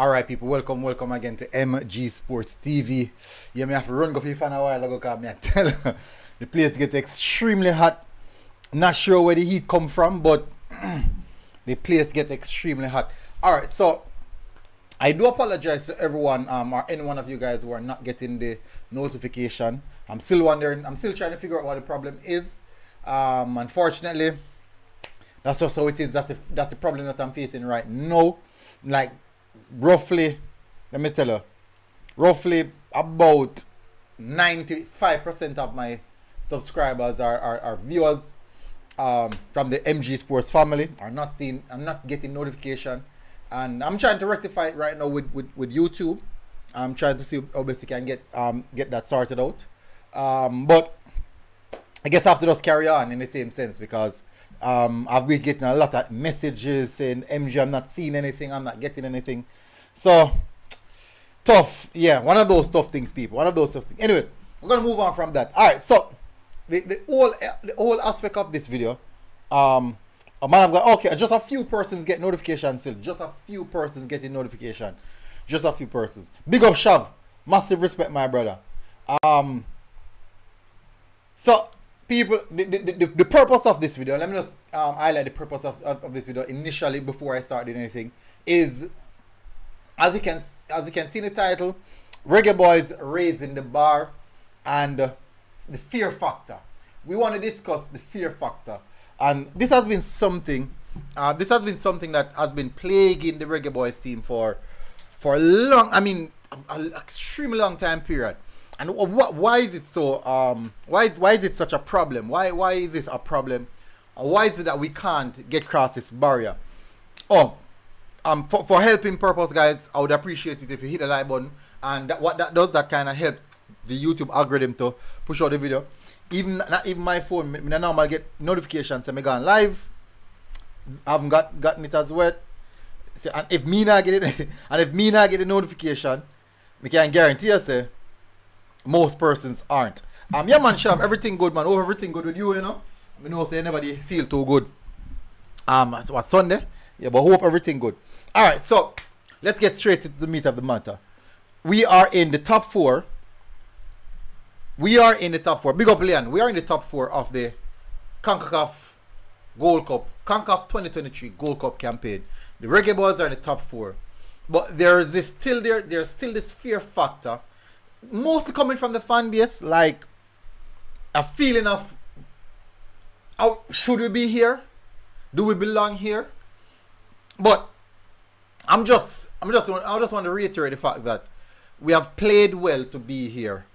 Alright people, welcome again to MG Sports TV. Yeah, me have to run go for a while ago because me I tell you, the place get extremely hot. Not sure where the heat come from, but the place get extremely hot. Alright, so I do apologize to everyone or any one of you guys who are not getting the notification. I'm still wondering, I'm still trying to figure out what the problem is. Unfortunately, that's just how it is. That's the problem that I'm facing right now. Like roughly, let me tell you, roughly about 95% of my subscribers are viewers from the MG Sports family are not seeing. I'm not getting notification, and I'm trying to rectify it right now with YouTube. I'm trying to see how best I can get that sorted out. But I guess I have to just carry on in the same sense because I've been getting a lot of messages saying MG, I'm not seeing anything, I'm not getting anything. So tough, yeah, one of those tough things, people. One of those tough things. Anyway, we're gonna move on from that. Alright, so the whole aspect of this video, man, I've got okay, just a few persons get notifications still. Just a few persons getting notification. Just a few persons. Big up Shav. Massive respect, my brother. So people, the purpose of this video, let me just highlight the purpose of this video initially before I start doing anything, is as you can see in the title, Reggae Boyz raising the bar and the fear factor. We want to discuss the fear factor, and this has been something that has been plaguing the Reggae Boyz team for a long, I mean, an extremely long time period. And why is it so? Why is it such a problem? Why is this a problem? Why is it that we can't get across this barrier? Oh, for helping purpose, guys, I would appreciate it if you hit the like button, and what that does, that kind of help the YouTube algorithm to push out the video. Not even my phone, me now I get notifications say me gone live. I haven't gotten it as well. And if me not get it, and if me not get the notification, me can guarantee you say most persons aren't. Yeah man, Shav, everything good, man. Oh, everything good with you, you know. I know say nobody feel too good. It's what, Sunday? Yeah, but hope everything good. Alright, so let's get straight to the meat of the matter. We are in the top four. We are in the top four. Big up Leon. We are in the top four of the Concacaf Gold Cup. Concacaf 2023 Gold Cup campaign. The Reggae Boyz are in the top four. But there's still this fear factor, mostly coming from the fan base, like a feeling of, oh, should we be here? Do we belong here? But I just want to reiterate the fact that we have played well to be here.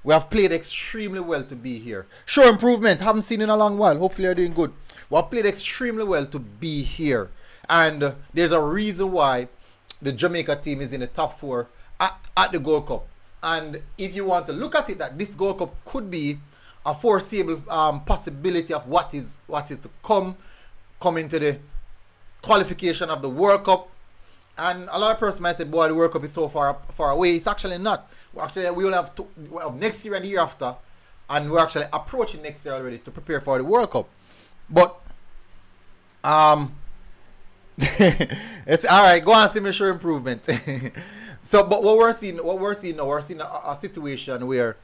We have played extremely well to be here. Show improvement. Haven't seen in a long while. Hopefully you're doing good. We have played extremely well to be here. And there's a reason why the Jamaica team is in the top four at the Gold Cup. And if you want to look at it, that this Gold Cup could be a foreseeable possibility of what is to come into the qualification of the World Cup. And a lot of persons might say, boy, the World Cup is so far away. It's actually not. We will have next year and the year after, and we're actually approaching next year already to prepare for the World Cup. But it's all right. Go on, see me show improvement. So, but what we're seeing now, we're seeing a situation where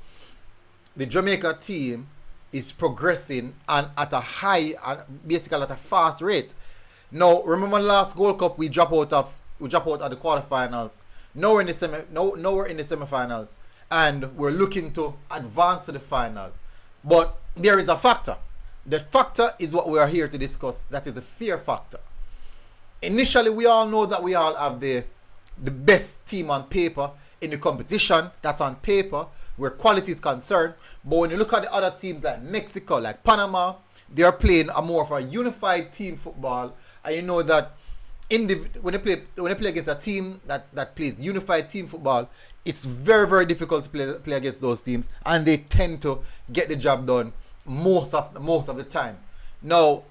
the Jamaica team is progressing and at a high, basically at a fast rate. Now, remember the last Gold Cup we drop out at the quarterfinals. Now we're in the semifinals, and we're looking to advance to the final. But there is a factor. The factor is what we are here to discuss. That is the fear factor. Initially, we all know that we all have the best team on paper in the competition. That's on paper where quality is concerned. But when you look at the other teams like Mexico, like Panama, they are playing a more of a unified team football. And you know that when they play against a team that plays unified team football, it's very, very difficult to play against those teams, and they tend to get the job done most of the time. Now,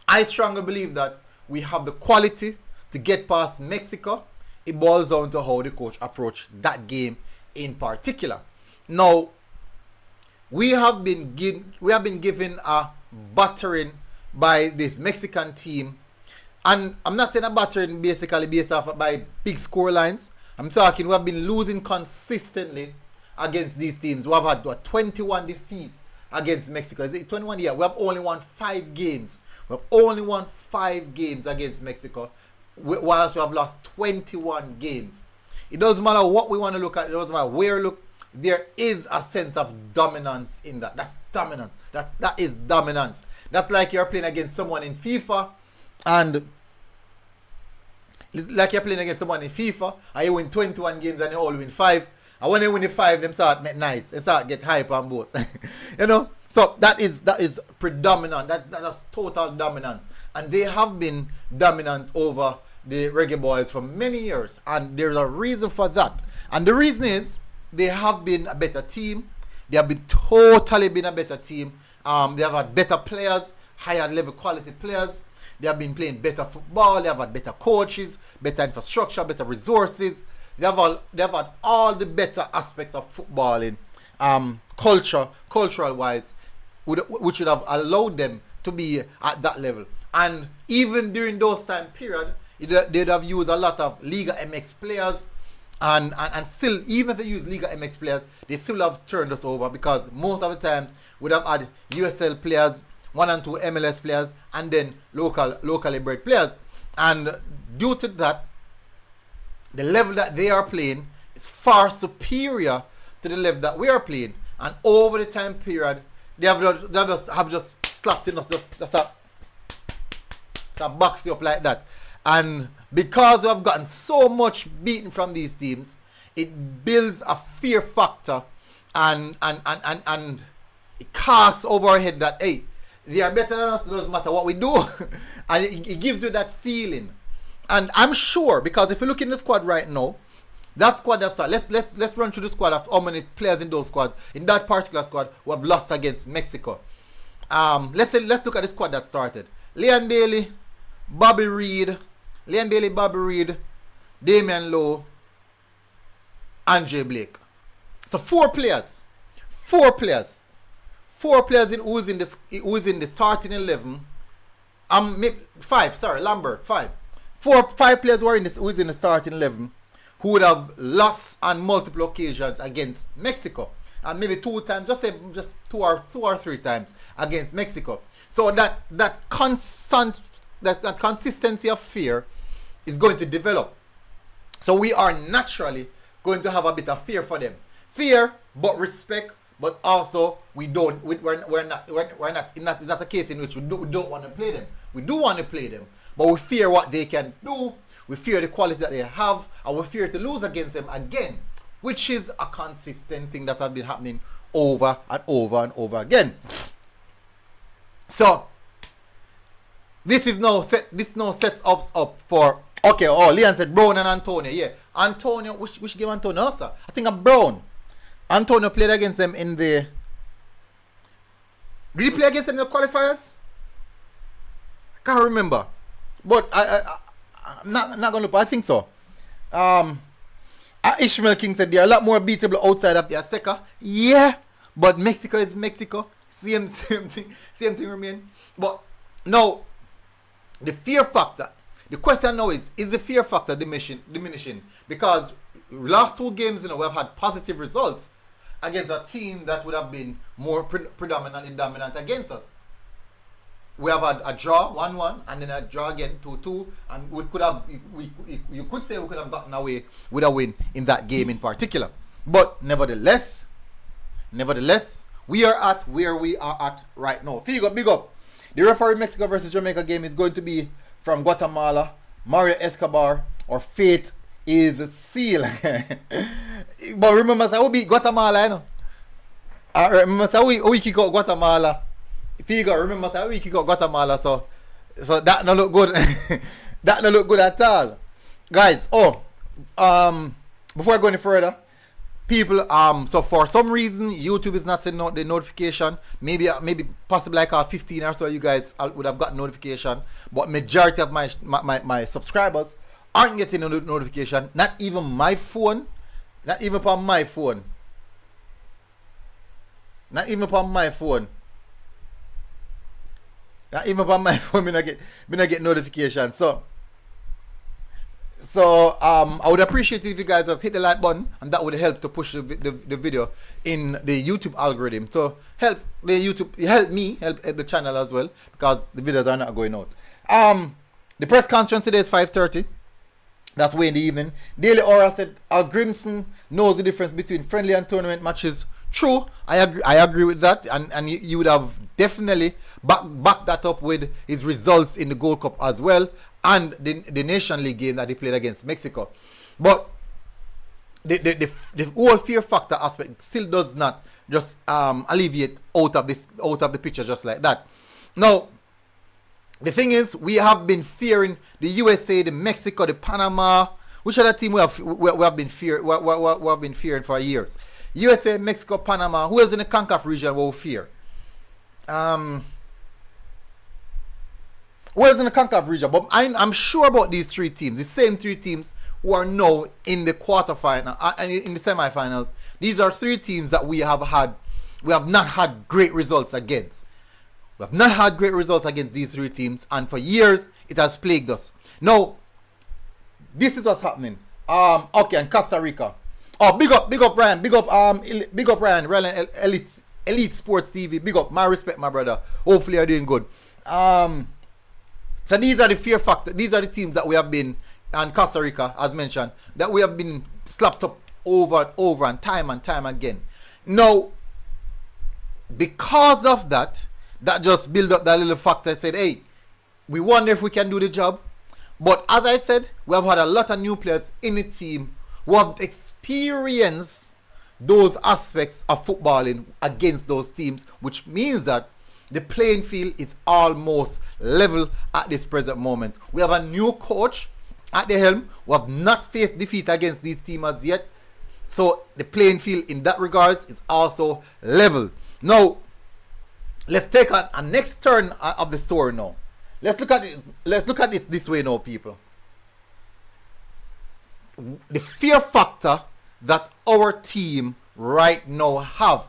I strongly believe that we have the quality to get past Mexico. It boils down to how the coach approached that game in particular. Now, we have been given a battering by this Mexican team, And I'm not saying a battering basically based off by big score lines. I'm talking we have been losing consistently against these teams. We have had 21 defeats against Mexico. Is it 21? Yeah, we have only won 5 games. We have only won 5 games against Mexico, whilst we have lost 21 games. It doesn't matter what we want to look at. It doesn't matter where we look. There is a sense of dominance in that. That's dominance. That is dominance. That's like you're playing against someone in FIFA, and like you're playing against someone in FIFA, and you win 21 games and you all win 5. And when they win the 5, them start make nice. They start get hype on both. You know? So that is predominant. That's total dominant. And they have been dominant over the Reggae Boyz for many years. And there's a reason for that. And the reason is they have been a better team. They have been totally been a better team. They have had better players, higher level quality players. They have been playing better football. They have had better coaches, better infrastructure, better resources. They have had all the better aspects of footballing, cultural wise, which would have allowed them to be at that level. And even during those time period, they'd have used a lot of Liga MX players, and still, even if they use Liga MX players, they still have turned us over, because most of the time we'd have had USL players, 1 and 2 MLS players, and then locally bred players. And due to that, the level that they are playing is far superior to the level that we are playing. And over the time period, they have just slapped in us, just box you up like that. And because we have gotten so much beaten from these teams, it builds a fear factor, and it casts over our head that, hey, they are better than us, it doesn't matter what we do. And it gives you that feeling. And I'm sure, because if you look in the squad right now, that squad that's let's run through the squad of how many players in those squads, in that particular squad, who have lost against Mexico. Let's look at the squad that started. Leon Bailey, Bobby Reed, Damian Lowe, Andre Blake. So 4 players. 4 players in who's in the starting 11. 5, sorry, Lambert, 5. 5 players who are who's in the starting 11 who would have lost on multiple occasions against Mexico, and maybe 2 times, just 2 or 3 times against Mexico. So that consistency of fear is going to develop. So we are naturally going to have a bit of fear for them. Fear, but respect, but also we're not. It's not a case in which we don't want to play them. We do want to play them, but we fear what they can do. We fear the quality that they have, and we fear to lose against them again, which is a consistent thing that has been happening over and over and over again. So this sets us up for, okay. Oh, Leon said Brown and Antonio. Yeah, Antonio. Which game Antonio? Sir, I think I'm Brown. Antonio played against them in the. Did he play against them in the qualifiers? I can't remember, but I'm not gonna look. I think so. Ishmael King said they're a lot more beatable outside of the Azteca. Yeah, but Mexico is Mexico. Same thing remain. But now, the fear factor. The question now is the fear factor diminishing? Because last 2 games, we've had positive results against a team that would have been more predominantly dominant against us. We have had a draw 1-1, and then a draw again 2-2, and you could say we could have gotten away with a win in that game in particular. But nevertheless, we are at where we are at right now. Figo, big up. The referee Mexico versus Jamaica game is going to be from Guatemala, Mario Escobar, or Fate is Seal. But remember, we beat Guatemala, remember, we kick out Guatemala. Figo, remember, we kick out Guatemala, so that no look good. That no look good at all. Guys, before I go any further, people, so for some reason YouTube is not sending out the notification. Maybe possibly like 15 or so you guys would have got notification, but majority of my subscribers aren't getting a notification. Not even my phone. Not even upon my phone. Even on my phone, me not get notification. So I would appreciate it if you guys just hit the like button, and that would help to push the video in the YouTube algorithm. So help the channel as well, because the videos are not going out. The press conference today is 5:30. That's way in the evening. Daily Aura said Al Grimson knows the difference between friendly and tournament matches. True, I agree with that, and you would have definitely backed that up with his results in the Gold Cup as well, and the Nation League game that he played against Mexico. But the whole fear factor aspect still does not just alleviate out of the picture just like that. Now, the thing is, we have been fearing the USA, the Mexico, the Panama. Which other team we have been fearing for years? USA, Mexico, Panama. Who else in the Concacaf region will fear? Who else in the Concacaf region? But I'm sure about these three teams, the same three teams who are now in the quarterfinal and in the semifinals. These are three teams that we have not had great results against. We have not had great results against these three teams, and for years it has plagued us. Now, this is what's happening. Okay, and Costa Rica. Oh, big up Ryan, big up Ryan, Elite Sports TV. Big up, my respect, my brother. Hopefully you're doing good. So these are the fear factor. These are the teams that we have been, and Costa Rica, as mentioned, that we have been slapped up over and over and time again. Now, because of that just built up that little factor and said, hey, we wonder if we can do the job. But as I said, we have had a lot of new players in the team who have experienced those aspects of footballing against those teams, which means that the playing field is almost level at this present moment. We have a new coach at the helm who have not faced defeat against these teams as yet. So the playing field in that regards is also level. Now, let's take a next turn of the story now. Let's look at it this way now, people. The fear factor that our team right now have.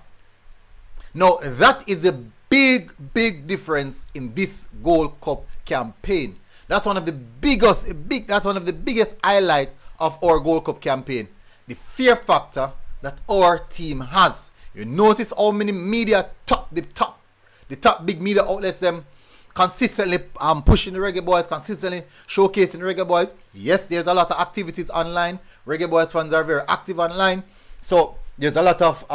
Now, that is a big difference in this Gold Cup campaign. That's one of the biggest highlight of our Gold Cup campaign. The fear factor that our team has. You notice how many media the top big media outlets them consistently pushing the Reggae Boyz, consistently showcasing the Reggae Boyz. Yes, there's a lot of activities online. Reggae Boyz fans are very active online. So there's a lot of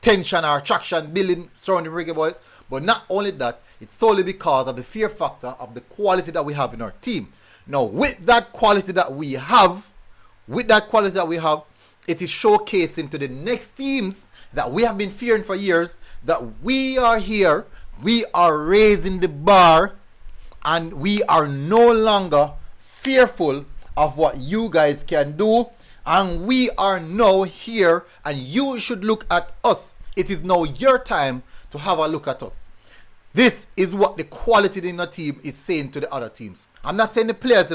tension or attraction building surrounding Reggae Boyz. But not only that, it's solely because of the fear factor of the quality that we have in our team. Now, with that quality that we have, it is showcasing to the next teams that we have been fearing for years that we are here, we are raising the bar, and we are no longer fearful of what you guys can do, and we are now here, and you should look at us. It is now your time to have a look at us. This is what the quality in the team is saying to the other teams. I'm not saying the players,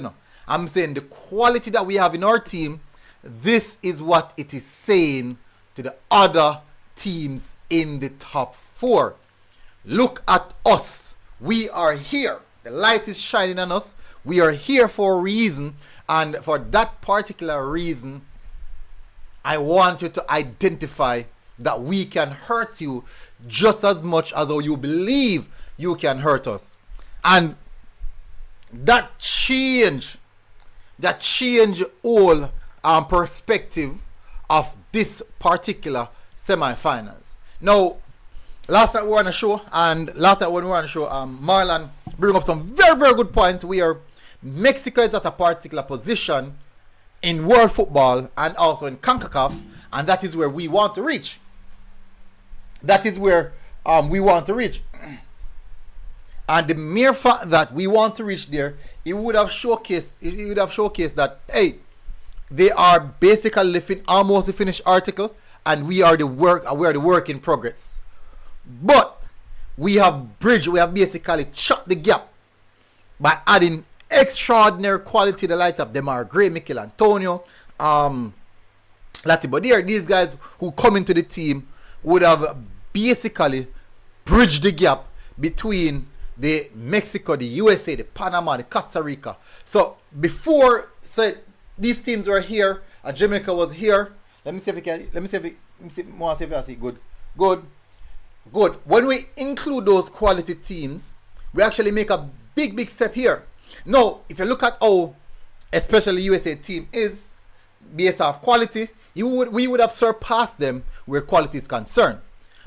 I'm saying the quality that we have in our team. This is what it is saying to the other teams in the top four. Look at us. We are here. The light is shining on us. We are here for a reason. And for that particular reason, I want you to identify that we can hurt you just as much as how you believe you can hurt us. And that change all perspective of this particular semi-finals. Now, last night we were on a show, Marlon bring up some very good point where Mexico is at a particular position in world football and also in Concacaf, and that is where we want to reach. That is where we want to reach. And the mere fact that we want to reach there, it would have showcased that, hey, they are basically almost a finished article, and we are the work in progress. But we have basically shut the gap by adding extraordinary quality. The likes of them are Gray, Mikel Antonio, Latibo. These guys who come into the team would have basically bridge the gap between the Mexico, the USA, the Panama, the Costa Rica. So before these teams were here, Jamaica was here. Let me see if I see. Good. When we include those quality teams, we actually make a big step here. Now, if you look at how especially USA team is based off quality, we would have surpassed them where quality is concerned.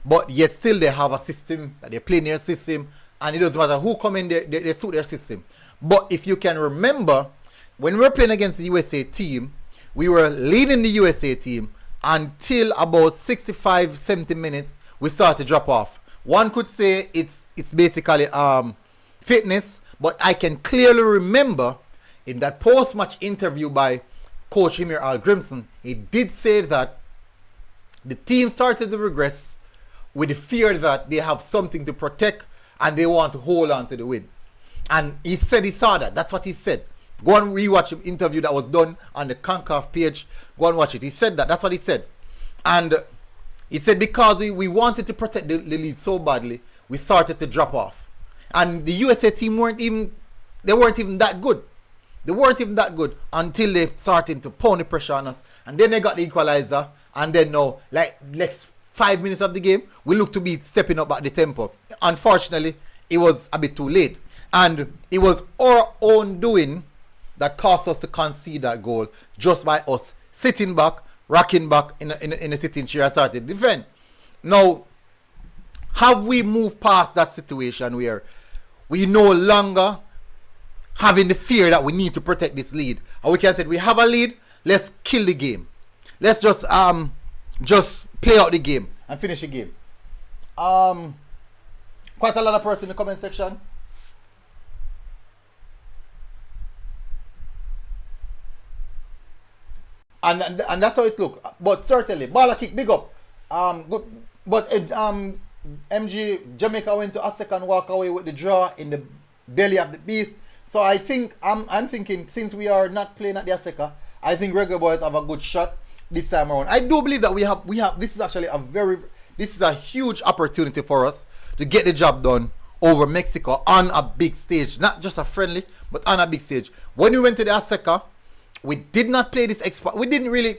But yet still they have a system that they play in their system, and it doesn't matter who come in, they suit their system. But if you can remember, when we were playing against the USA team, we were leading the USA team until about 65-70 minutes we started to drop off. One could say it's basically fitness, but I can clearly remember in that post-match interview by Coach Emir Al Grimson, he did say that the team started to regress with the fear that they have something to protect and they want to hold on to the win. And he said he saw that. That's what he said. Go and rewatch the interview that was done on the Concacaf page. Go and watch it. He said that. That's what he said. And he said because we wanted to protect the lead so badly, we started to drop off. And the USA team weren't even that good. They weren't even that good until they started to pound the pressure on us. And then they got the equalizer. And then now, like next 5 minutes of the game, we look to be stepping up at the tempo. Unfortunately, it was a bit too late. And it was our own doing that caused us to concede that goal just by us sitting back, rocking back in a sitting chair and started to defend. Now, have we moved past that situation where we no longer having the fear that we need to protect this lead? And we can say we have a lead, let's kill the game. Let's just play out the game and finish the game. Quite a lot of person in the comment section. And that's how it looks. But certainly, ball kick, big up. Good, but MG Jamaica went to a second walk away with the draw in the belly of the beast. So I think I'm thinking since we are not playing at the Azteca, I think Reggae Boyz have a good shot this time around. I do believe that we have this is actually a huge opportunity for us to get the job done over Mexico on a big stage, not just a friendly, but on a big stage. When we went to the Azteca, we did not play this we didn't really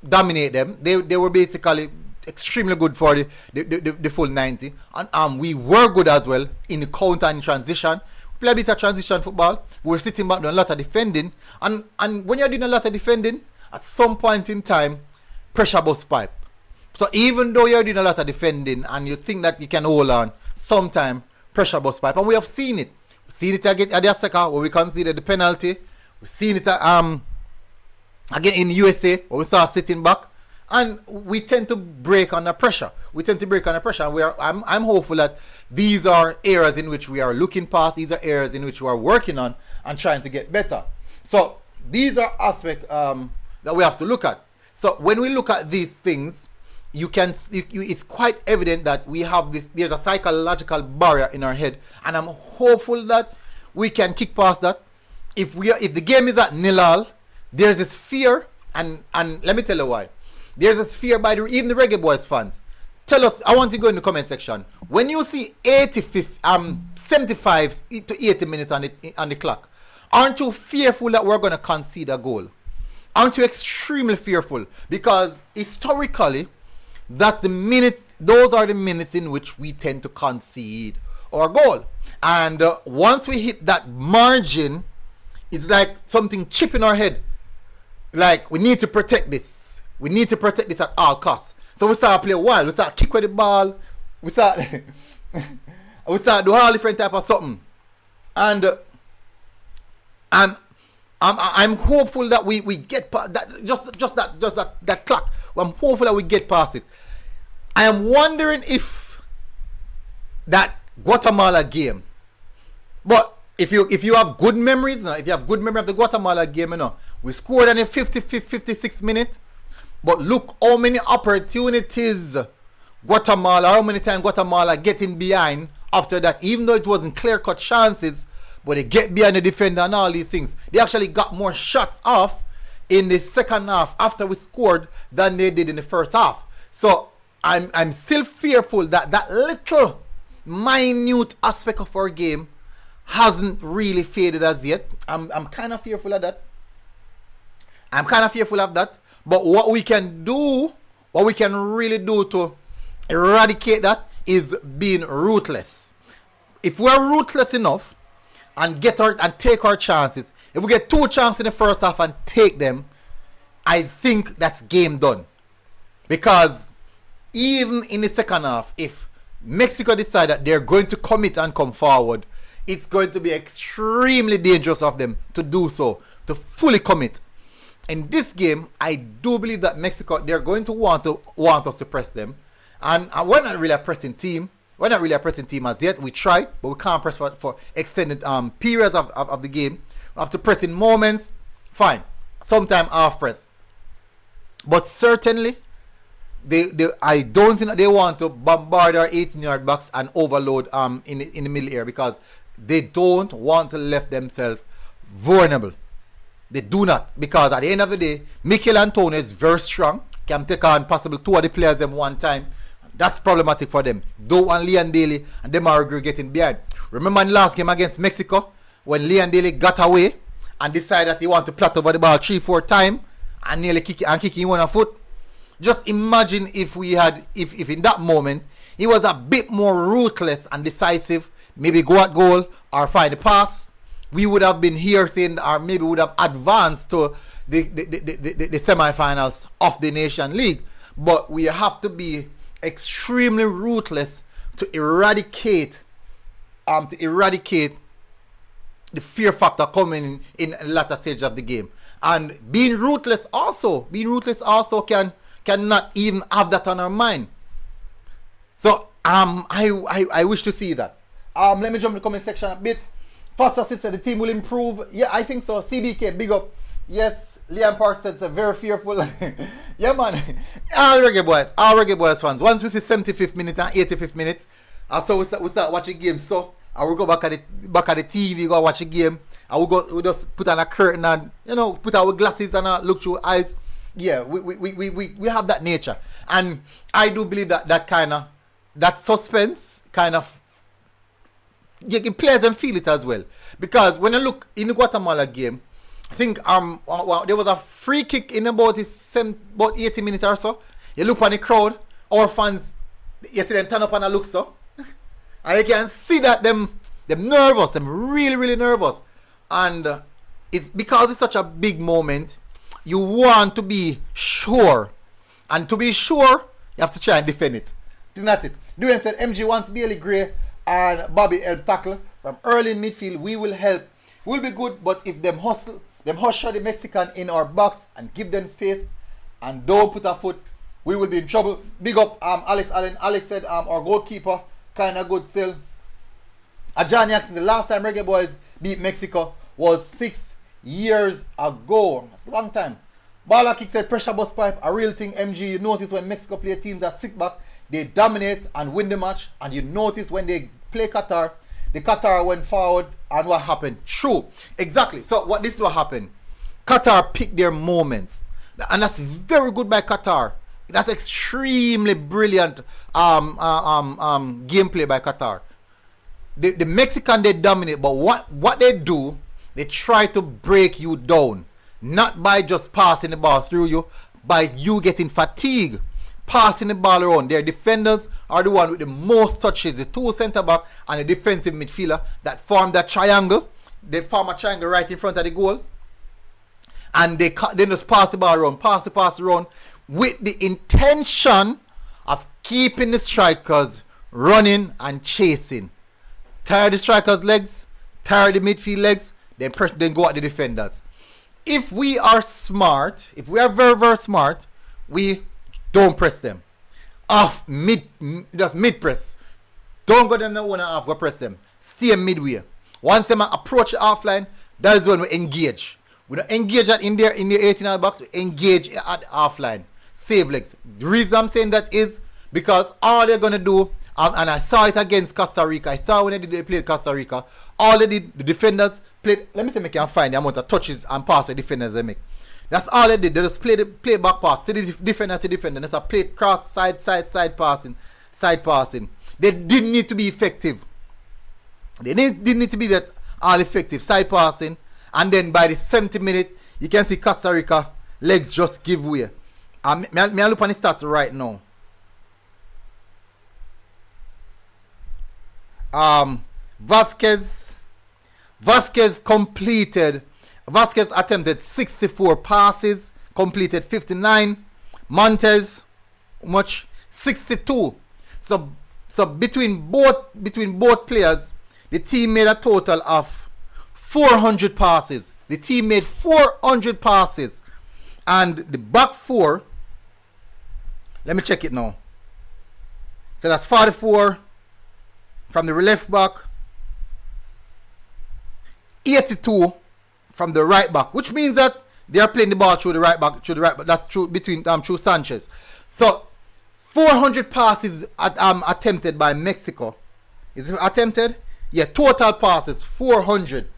dominate them. They were basically extremely good for the full 90, and we were good as well in the counter and transition. We play a bit of transition football. We were sitting back doing a lot of defending, and when you're doing a lot of defending, at some point in time, pressure bust pipe. So even though you're doing a lot of defending and you think that you can hold on, sometime pressure bust pipe, and we have seen it. We've seen it again at the Azteca where we conceded the penalty. We've seen it again in the USA where we start sitting back, and we tend to break under pressure. And I'm hopeful that these are areas in which we are looking past. These are areas in which we are working on and trying to get better. So these are aspects that we have to look at. So when we look at these things, it's quite evident that we have there's a psychological barrier in our head, and I'm hopeful that we can kick past that. If the game is at 0-0, there's this fear, and let me tell you why. There's this fear by even the Reggae Boyz fans. Tell us, I want to go in the comment section. When you see 75 to 80 minutes on the clock, aren't you fearful that we're going to concede a goal? Aren't you extremely fearful? Because historically, those are the minutes in which we tend to concede our goal. And once we hit that margin, it's like something chip in our head. Like, we need to protect this. We need to protect this at all costs. So we start play wild. We start kick with the ball. We start do all different type of something. And I'm hopeful that we get past that. Just that clock. I'm hopeful that we get past it. I am wondering if that Guatemala game. But if you have good memories, if you have good memory of the Guatemala game, we scored in the 56th minute. But look how many opportunities how many times Guatemala getting behind after that, even though it wasn't clear-cut chances, but they get behind the defender and all these things. They actually got more shots off in the second half after we scored than they did in the first half. So I'm still fearful that minute aspect of our game hasn't really faded as yet. I'm kind of fearful of that. But what we can really do to eradicate that is being ruthless. If we're ruthless enough and take our chances, if we get 2 chances in the first half and take them, I think that's game done. Because even in the second half, if Mexico decide that they're going to commit and come forward, it's going to be extremely dangerous of them to do so, to fully commit. In this game, I do believe that Mexico, they're going to want us to press them. And we're not really a pressing team. We're not really a pressing team as yet. We try, but we can't press for extended periods of the game. After pressing moments, fine. Sometime half press. But certainly, I don't think that they want to bombard our 18-yard box and overload in the middle area, because they don't want to left themselves vulnerable. They do not, because at the end of the day, Mikel Antonio is very strong, can take on possibly 2 of the players them one time. That's problematic for them. Doe and Leon Daly and Demario getting behind. Remember in the last game against Mexico, when Leon Daly got away and decided that he wanted to plot over the ball 3-4 times and nearly kicking one foot. Just imagine if in that moment he was a bit more ruthless and decisive, maybe go at goal or find a pass, we would have been here saying, or maybe would have advanced to the semi-finals of the Nation League. But we have to be extremely ruthless to eradicate the fear factor coming in the latter stage of the game. And being ruthless also cannot even have that on our mind. So I wish to see that. Let me jump in the comment section a bit. Foster said the team will improve. Yeah, I think so. CBK, big up. Yes, Liam Park said it's very fearful. Yeah, man. All Reggae Boyz fans. Once we see 75th minute and 85th minute, so we start watching games. So I will go back at the TV, go watch a game. I will just put on a curtain and put our glasses and look through eyes. Yeah, we have that nature, and I do believe that suspense kind of. You players and feel it as well, because when you look in the Guatemala game, I think there was a free kick in about 80 minutes or so. You look on the crowd, our fans, you see them turn up and look so, and you can see that them nervous, them really nervous, and it's because it's such a big moment. You want to be sure, and to be sure, you have to try and defend it. And that's it. Dwayne said MG wants Bailey Gray and Bobby help tackle from early in midfield. We will help. We'll be good, but if them hustle the Mexican in our box and give them space and don't put a foot, we will be in trouble. Big up Alex Allen. Alex said our goalkeeper kind of good still. Johnny Jackson, the last time Reggae Boyz beat Mexico was 6 years ago. That's a long time. Bala Kick said pressure bus pipe, a real thing. MG, you notice when Mexico play teams that sit back, they dominate and win the match, and you notice when they play Qatar, the Qatar went forward, and what happened? True, exactly. So this is what happened. Qatar picked their moments, and that's very good by Qatar. That's extremely brilliant gameplay by Qatar. The Mexican, they dominate, but what they do, they try to break you down, not by just passing the ball through you, by you getting fatigued. Passing the ball around. Their defenders are the one with the most touches, the 2 centre back and the defensive midfielder that form that triangle. They form a triangle right in front of the goal, and they just pass the ball around, pass around, with the intention of keeping the strikers running and chasing. Tire the strikers' legs, tire the midfield legs, then go at the defenders. If we are smart, if we are very smart, we don't press them. Just mid press. Don't go down the 1.5, go press them. Stay midway. Once them approach the half line, that is when we engage. We don't engage in their 18-yard box, we engage at the half line. Save legs. The reason I'm saying that is because all they're gonna do, and I saw it against Costa Rica. I saw when they played Costa Rica. All they did, the defenders played. Let me see if I can find the amount of touches and passes the defenders they make. That's all they did. They just play back pass. See the defender to defender. That's a play cross, side passing. They didn't need to be effective. They didn't need to be that all effective. Side passing. And then by the 70th minute, you can see Costa Rica legs just give way. Me I look on the stats right now. Vasquez attempted 64 passes, completed 59. Montes, much 62. So between both players, the team made a total of 400 passes. The team made 400 passes, and the back four. Let me check it now. So that's 44 from the left back, 82 from the right back, which means that they are playing the ball through the right back. That's true between through Sanchez. So 400 passes attempted by Mexico. Is it attempted? Yeah, total passes 400,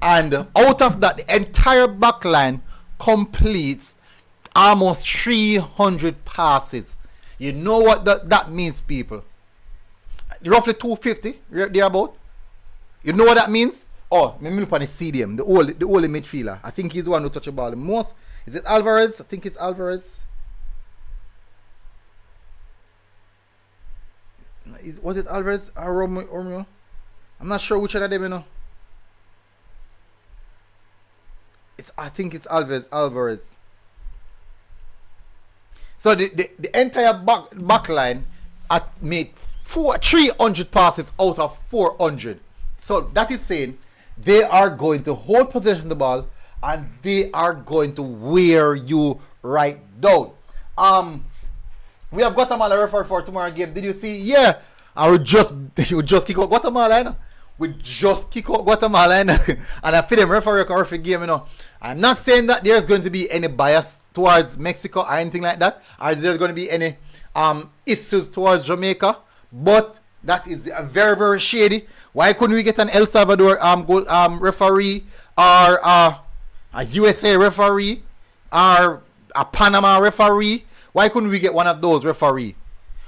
and out of that, the entire back line completes almost 300 passes. You know what that means, people? Roughly 250 thereabout. You know what that means? Oh, let me look on the CDM, the only midfielder. I think he's the one who touched the ball the most. Is it Alvarez? I think it's Alvarez. Was it Alvarez or Romeo? I'm not sure which one of them, you know. I think it's Alvarez. So the entire back line made 300 passes out of 400. So that is saying they are going to hold possession of the ball and they are going to wear you right down. We have Guatemala referee for tomorrow game. Did you see? Yeah. I would just kick out Guatemala, you know? We just kick out Guatemala, you know? And I feel them referee game, you know. I'm not saying that there's going to be any bias towards Mexico or anything like that, or there's going to be any issues towards Jamaica, but that is very, very shady. Why couldn't we get an El Salvador referee, or a USA referee, or a Panama referee? Why couldn't we get one of those referees?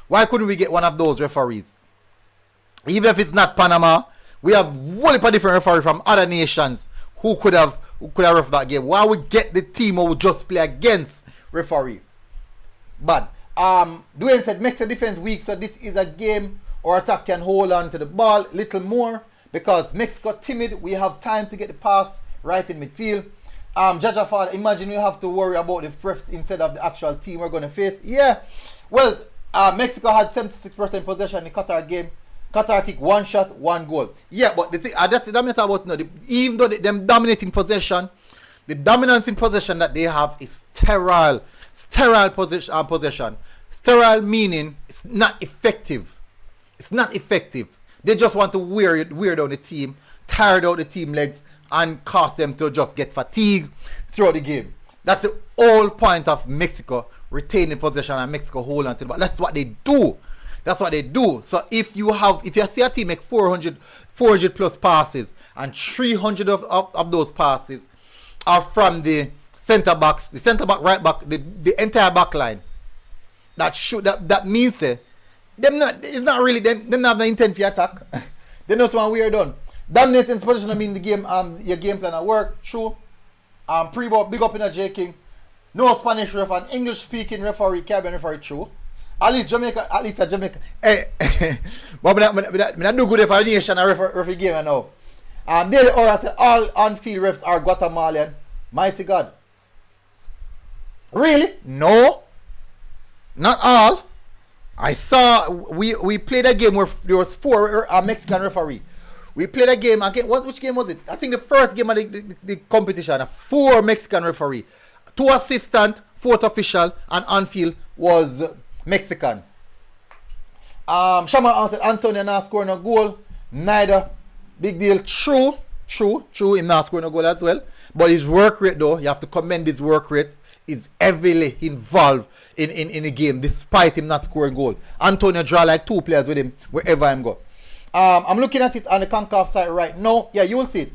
Why couldn't we get one of those referees? Even if it's not Panama, we have one different referee from other nations who could have ref that game. Why would get the team who would just play against referee? But Dwayne said Mexico defense weak, so this is a game our attack can hold on to the ball a little more because Mexico timid. We have time to get the pass right in midfield. Jaja Father, imagine we have to worry about the refs instead of the actual team we're going to face. Yeah, well, Mexico had 76% possession in the Qatar game. Qatar kicked one shot, one goal. Yeah, but the thing that's the dominant about now. Even though them dominating possession, the dominance in possession that they have is sterile possession. Sterile meaning it's not effective. It's not effective. They just want to wear down the team, tire out the team legs, and cause them to just get fatigued throughout the game. That's the whole point of Mexico retaining possession and Mexico hold on to the ball. That's what they do. That's what they do. So if you see a team make 400 plus passes and 300 of those passes are from the centre backs, the centre back, right back, the entire back line, that means it's not really them have the intent for attack. They know what we are done. Dominating position, I mean the game, your game plan at work, true. Pre-ball, big up in a J King. No Spanish ref and English speaking referee, Caribbean referee, true. At least Jamaica. Hey, but I do good for a nation and referee game now. Daily Aura said all on-field refs are Guatemalan. Mighty God. Really? No. Not all. I saw we played a game where there was 4 Mexican referee. We played a game again. Which game was it? I think the first game of the competition. 4 Mexican referee, 2 assistant, 4th official, and on-field was Mexican. Shama answered Antonio not scoring a goal. Neither. Big deal. True. Him not scoring a goal as well. But his work rate though, you have to commend his work rate. Is heavily involved in the game despite him not scoring goal. Antonio draw like 2 players with him wherever I'm go. I'm looking at it on the Concacaf site right now. Yeah, you will see it.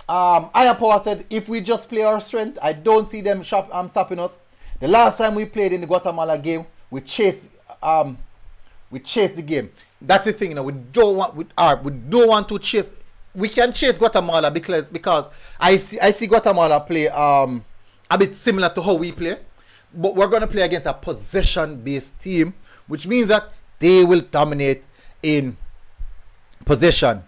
Iron Power said if we just play our strength, I don't see them stopping us. The last time we played in the Guatemala game, we chased the game. That's the thing, you know. We don't want to chase. We can chase Guatemala because I see Guatemala play a bit similar to how we play, but we're gonna play against a possession-based team, which means that they will dominate in possession.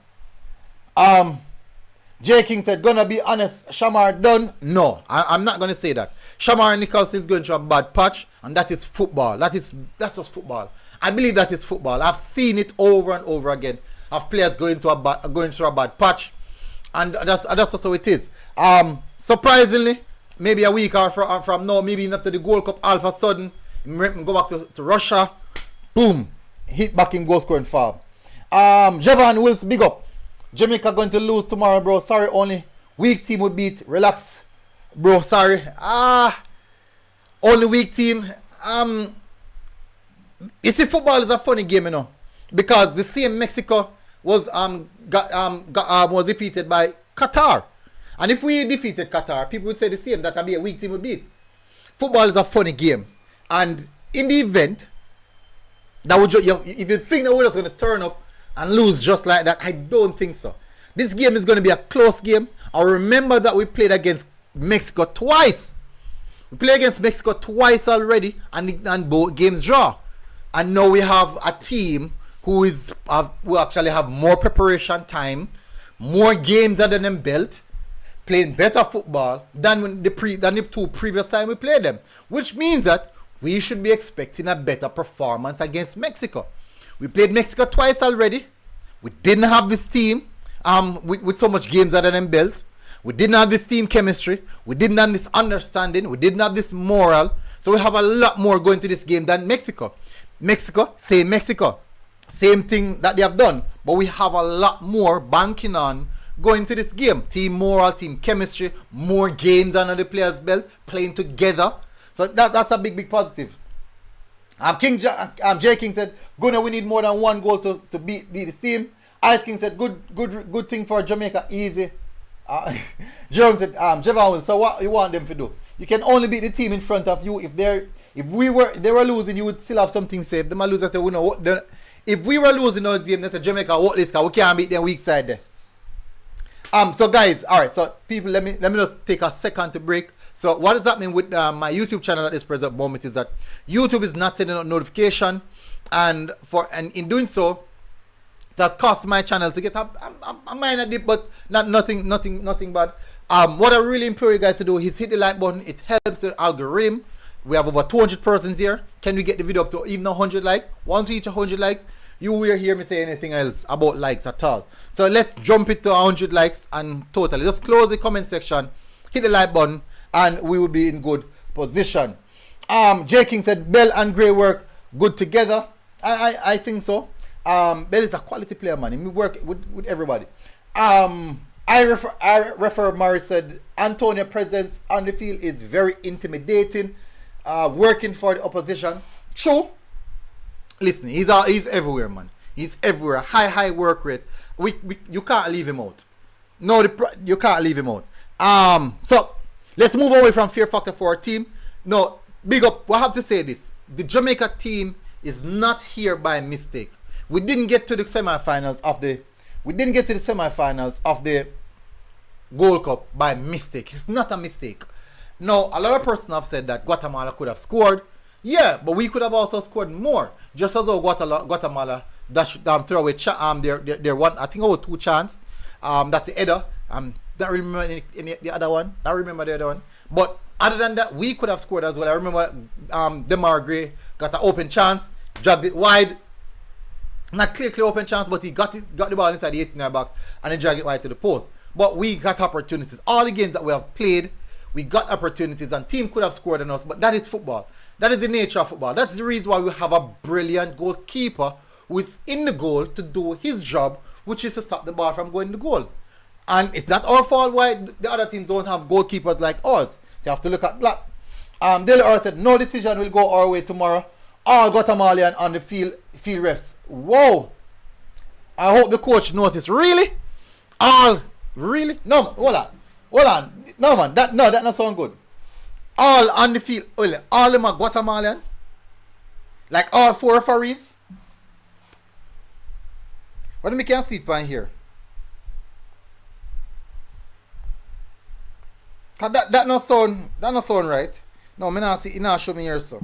J King said, gonna be honest, Shamar done. No, I'm not gonna say that. Shamar Nicholson is going through a bad patch, and that is football. That's just football. I believe that is football. I've seen it over and over again of players going through a bad patch, and that's just how it is. Surprisingly, maybe a week or from now, maybe after the Gold Cup, all of a sudden, go back to Russia, boom, hit back in goal scoring form. Javon Wills, big up. Jamaica going to lose tomorrow, bro. Sorry, only weak team will beat. Relax, bro. Sorry. Only weak team. You see, football is a funny game, you know, because the same Mexico was defeated by Qatar, and if we defeated Qatar, people would say the same, that would be a weak team would beat. Football is a funny game, and in the event that if you think that we're just going to turn up and lose just like that, I don't think so. This game is going to be a close game. I remember that we played against Mexico twice. We played against Mexico twice already, and both games draw. And now we have a team who actually have more preparation time, more games under them belt, playing better football than the two previous time we played them. Which means that we should be expecting a better performance against Mexico. We played Mexico twice already. We didn't have this team with so much games under them belt. We didn't have this team chemistry. We didn't have this understanding. We didn't have this moral. So we have a lot more going to this game than Mexico. Mexico, same thing that they have done. But we have a lot more banking on going to this game. Team moral, team chemistry, more games under the players' belt, playing together. So that's a big positive. J King said, Gunnar, we need more than one goal to beat the team. Ice King said, good thing for Jamaica, easy. Jerome said, Javon, so what you want them to do? You can only beat the team in front of you. If they were losing, you would still have something safe. Them lose, I say, if we were losing those games, they said Jamaica, what this? We can't beat them weak side there. So guys, all right. So people, let me just take a second to break. So what is happening with my YouTube channel at this present moment is that YouTube is not sending out notification, and in doing so, it has cost my channel to get a minor dip, but nothing bad. What I really implore you guys to do is hit the like button. It helps the algorithm. We have over 200 persons here. Can we get the video up to even 100 likes? Once we reach 100 likes, you will hear me say anything else about likes at all. So let's jump it to 100 likes and totally. Just close the comment section, hit the like button, and we will be in good position. J King said Bell and Gray work good together. I think so. Bell is a quality player, man. He work with everybody. I refer Morris said Antonio presence on the field is very intimidating. Working for the opposition. True. Listen, he's everywhere, man. He's everywhere. High work rate. You can't leave him out. No, you can't leave him out. So let's move away from fear factor for our team. No, big up. I have to say this: the Jamaica team is not here by mistake. We didn't get to the semifinals of the Gold Cup by mistake. It's not a mistake. Now, a lot of persons have said that Guatemala could have scored. Yeah, but we could have also scored more. Just as though Guatemala throw away their one, I think over 2 chance. That's the header. Don't remember the other one. I remember the other one. But other than that, we could have scored as well. I remember Demar Gray got an open chance, dragged it wide. Not clear open chance, but he got the ball inside the 18-yard box and then dragged it wide to the post. But we got opportunities. All the games that we have played, we got opportunities, and team could have scored on us. But that is football. That is the nature of football. That's the reason why we have a brilliant goalkeeper who is in the goal to do his job, which is to stop the ball from going to goal. And it's not our fault why the other teams don't have goalkeepers like us. So you have to look at Black. Daily R said, no decision will go our way tomorrow. All Guatemalan on the field refs. Whoa. I hope the coach noticed. Really? Really? No, hold on. No, man. That not sound good. All on the field. All of them are Guatemalan. Like all 4 referees. What do me can see it pan here? Cause that no sound right. No, me not see it not show me here so.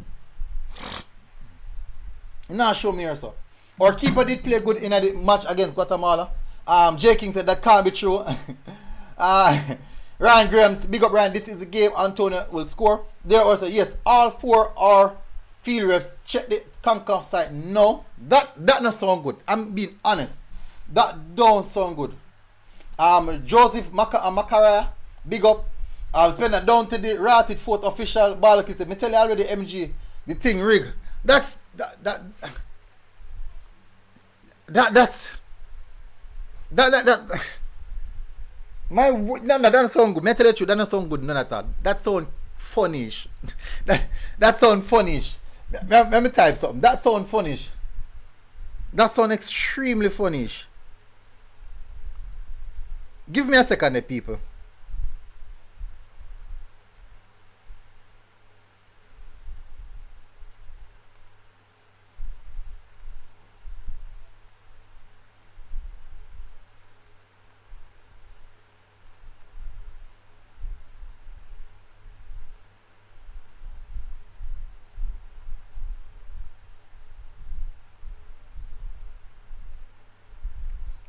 It not show me here so. Our keeper did play good in the match against Guatemala. J King said that can't be true. Ryan Graham, big up Ryan, this is the game Antonio will score. There also, yes, all 4 are field refs. Check the Concacaf site. No, that not sound good. I'm being honest. That don't sound good. Joseph Macaraya, big up. I'll send that down to the rated 4th official ball. He said, me tell you already, MG, the thing rig. That's my no, that don't sound good. Me tell you the truth, that don't sound good none at all. That sound funnish. that sound funnish. Let me type something. That sound funnish. That sound extremely funnish. Give me a second, people.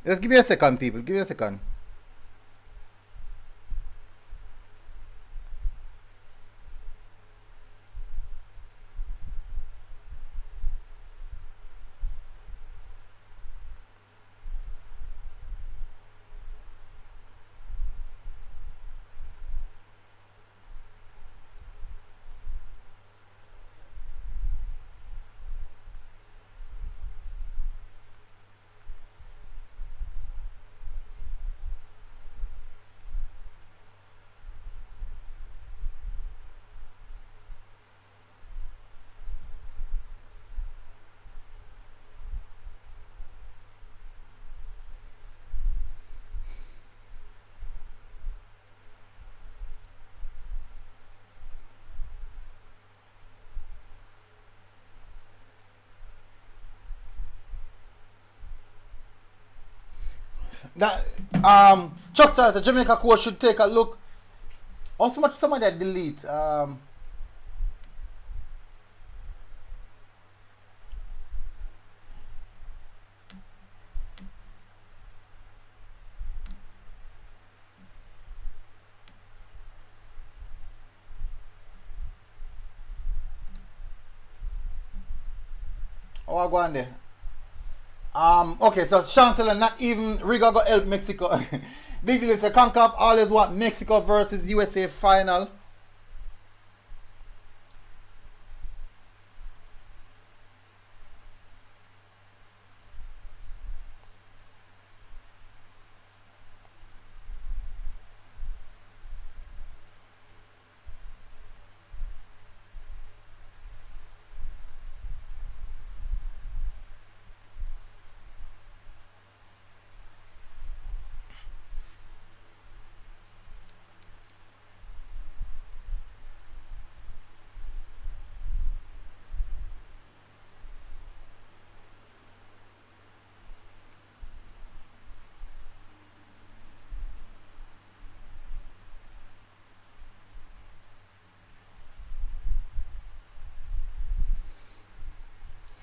Just give me a second, people. Give me a second. That Chuck says the Jamaica coach should take a look. Or somebody that delete. Oh, I go on there. Okay, so Chancellor, not even Riga go help Mexico. Big deal, it's a Concacaf always want Mexico versus USA final.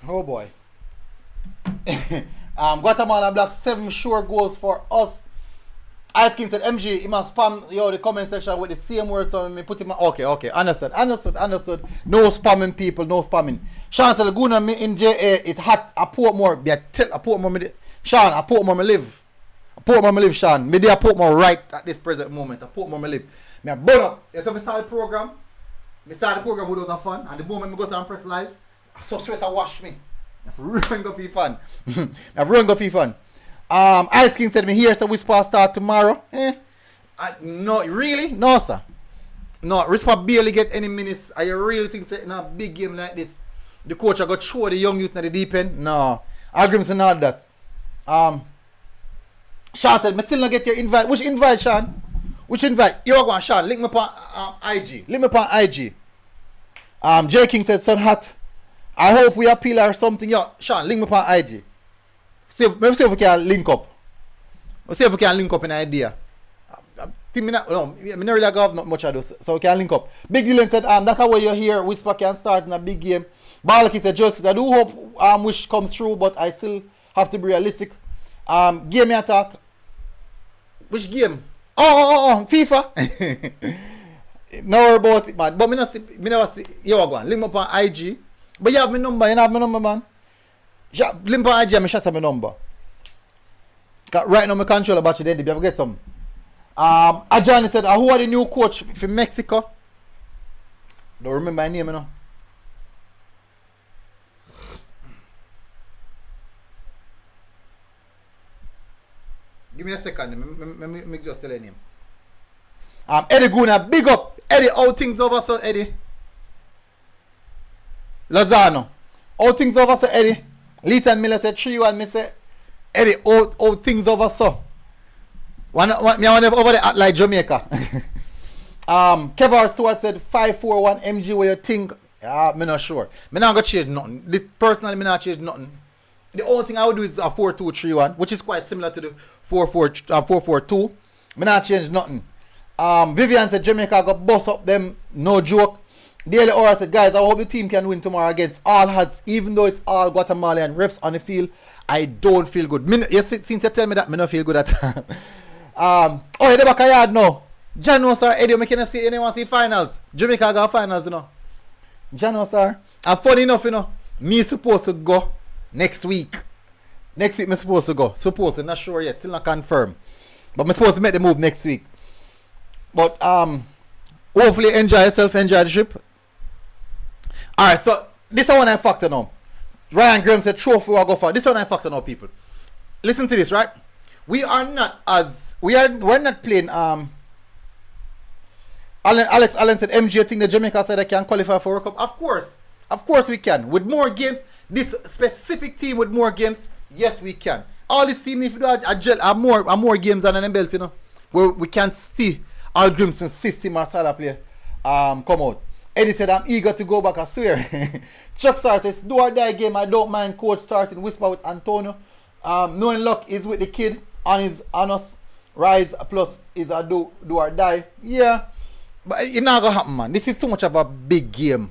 Oh boy. Guatemala blocked 7 sure goals for us. Ice King said, MG, he must spam the comment section with the same words, so me put him on. Okay, understood. No spamming, people, no spamming. Sean said, Laguna in JA, it hot, I Portmore, I Portmore, Sean, I Portmore, me live. Sean. Me there Portmore right at this present moment. I Portmore, me live. Me burn up. So I start the program. Without a fun, and the moment I go and press live, I so sweat I wash me. I've ruined go fun. Ice King said me here, so Whisper start tomorrow. No, really? No, sir. No, Whisper barely get any minutes. I really think that in a big game like this, the coach I got show the young youth at the deep end? No. Agreements and all that. Sean said, me still not get your invite. Which invite, Sean? Which invite? You're going, Sean. Link me upon IG. J King said, son hot. I hope we appeal or something. Yo, Sean, link me upon IG. maybe see if we can link up. We'll see if we can link up in an idea. I think me not really have not much of this, so we can link up. Big Dylan said, that's how you hear Whisper can start in a big game. Balaki said, just I do hope wish comes through, but I still have to be realistic. Game attack. Which game? Oh, FIFA. No worry about it, man. But me never see. Yo, go on. Link up on IG. But you have my number. You have my number, man. Link up on IG and me shut up my number. Right now, my controller battery dead. You ever get some? Ajani said, who are the new coach for Mexico? Don't remember my name, you know. Give me a second. Me just tell your name. Eddie Guna, big up. Eddie, all things over, so Eddie. Lozano. All things over, so Eddie. Leighton Miller said 3-1. Me say, Eddie, all things over, so. Me want to over the act like Jamaica. Kevin Stewart said 5-4-1 MG. What you think? Me not sure. Me not gonna change nothing. Personally, me not change nothing. The only thing I would do is a 4-2-3-1, which is quite similar to the 4-4-2. Me not change nothing. Vivian said Jamaica got bust up them, no joke. Daily Aura said, guys, I hope the team can win tomorrow against all odds, even though it's all Guatemalan refs on the field. I don't feel good. Since you tell me that, me don't feel good at all. Oh, the back of yard now. Jano, sir, Eddie, me can see anyone see finals. Jamaica got finals, you know. Jano, sir. And funny enough, you know, me supposed to go next week. Next week, me supposed to go. Supposed to, not sure yet, still not confirmed. But me supposed to make the move next week. But hopefully enjoy yourself, enjoy the trip. Alright, so this is one I factor now. Ryan Graham said trophy will go for. This is one I factor now, people. Listen to this, right? We're not playing Alex Allen said MG think the Jamaica said they can qualify for World Cup. Of course we can. With more games, this specific team with more games, yes we can. All this team if you do more games than an belt, you know. Where we can see Al Grimson system or Salah play come out. Eddie said I'm eager to go back, I swear. Chuck Star says do or die game, I don't mind coach starting Whisper with Antonio. Knowing luck is with the kid on us. Rise plus is a do or die. Yeah. But it's not gonna happen, man. This is so much of a big game.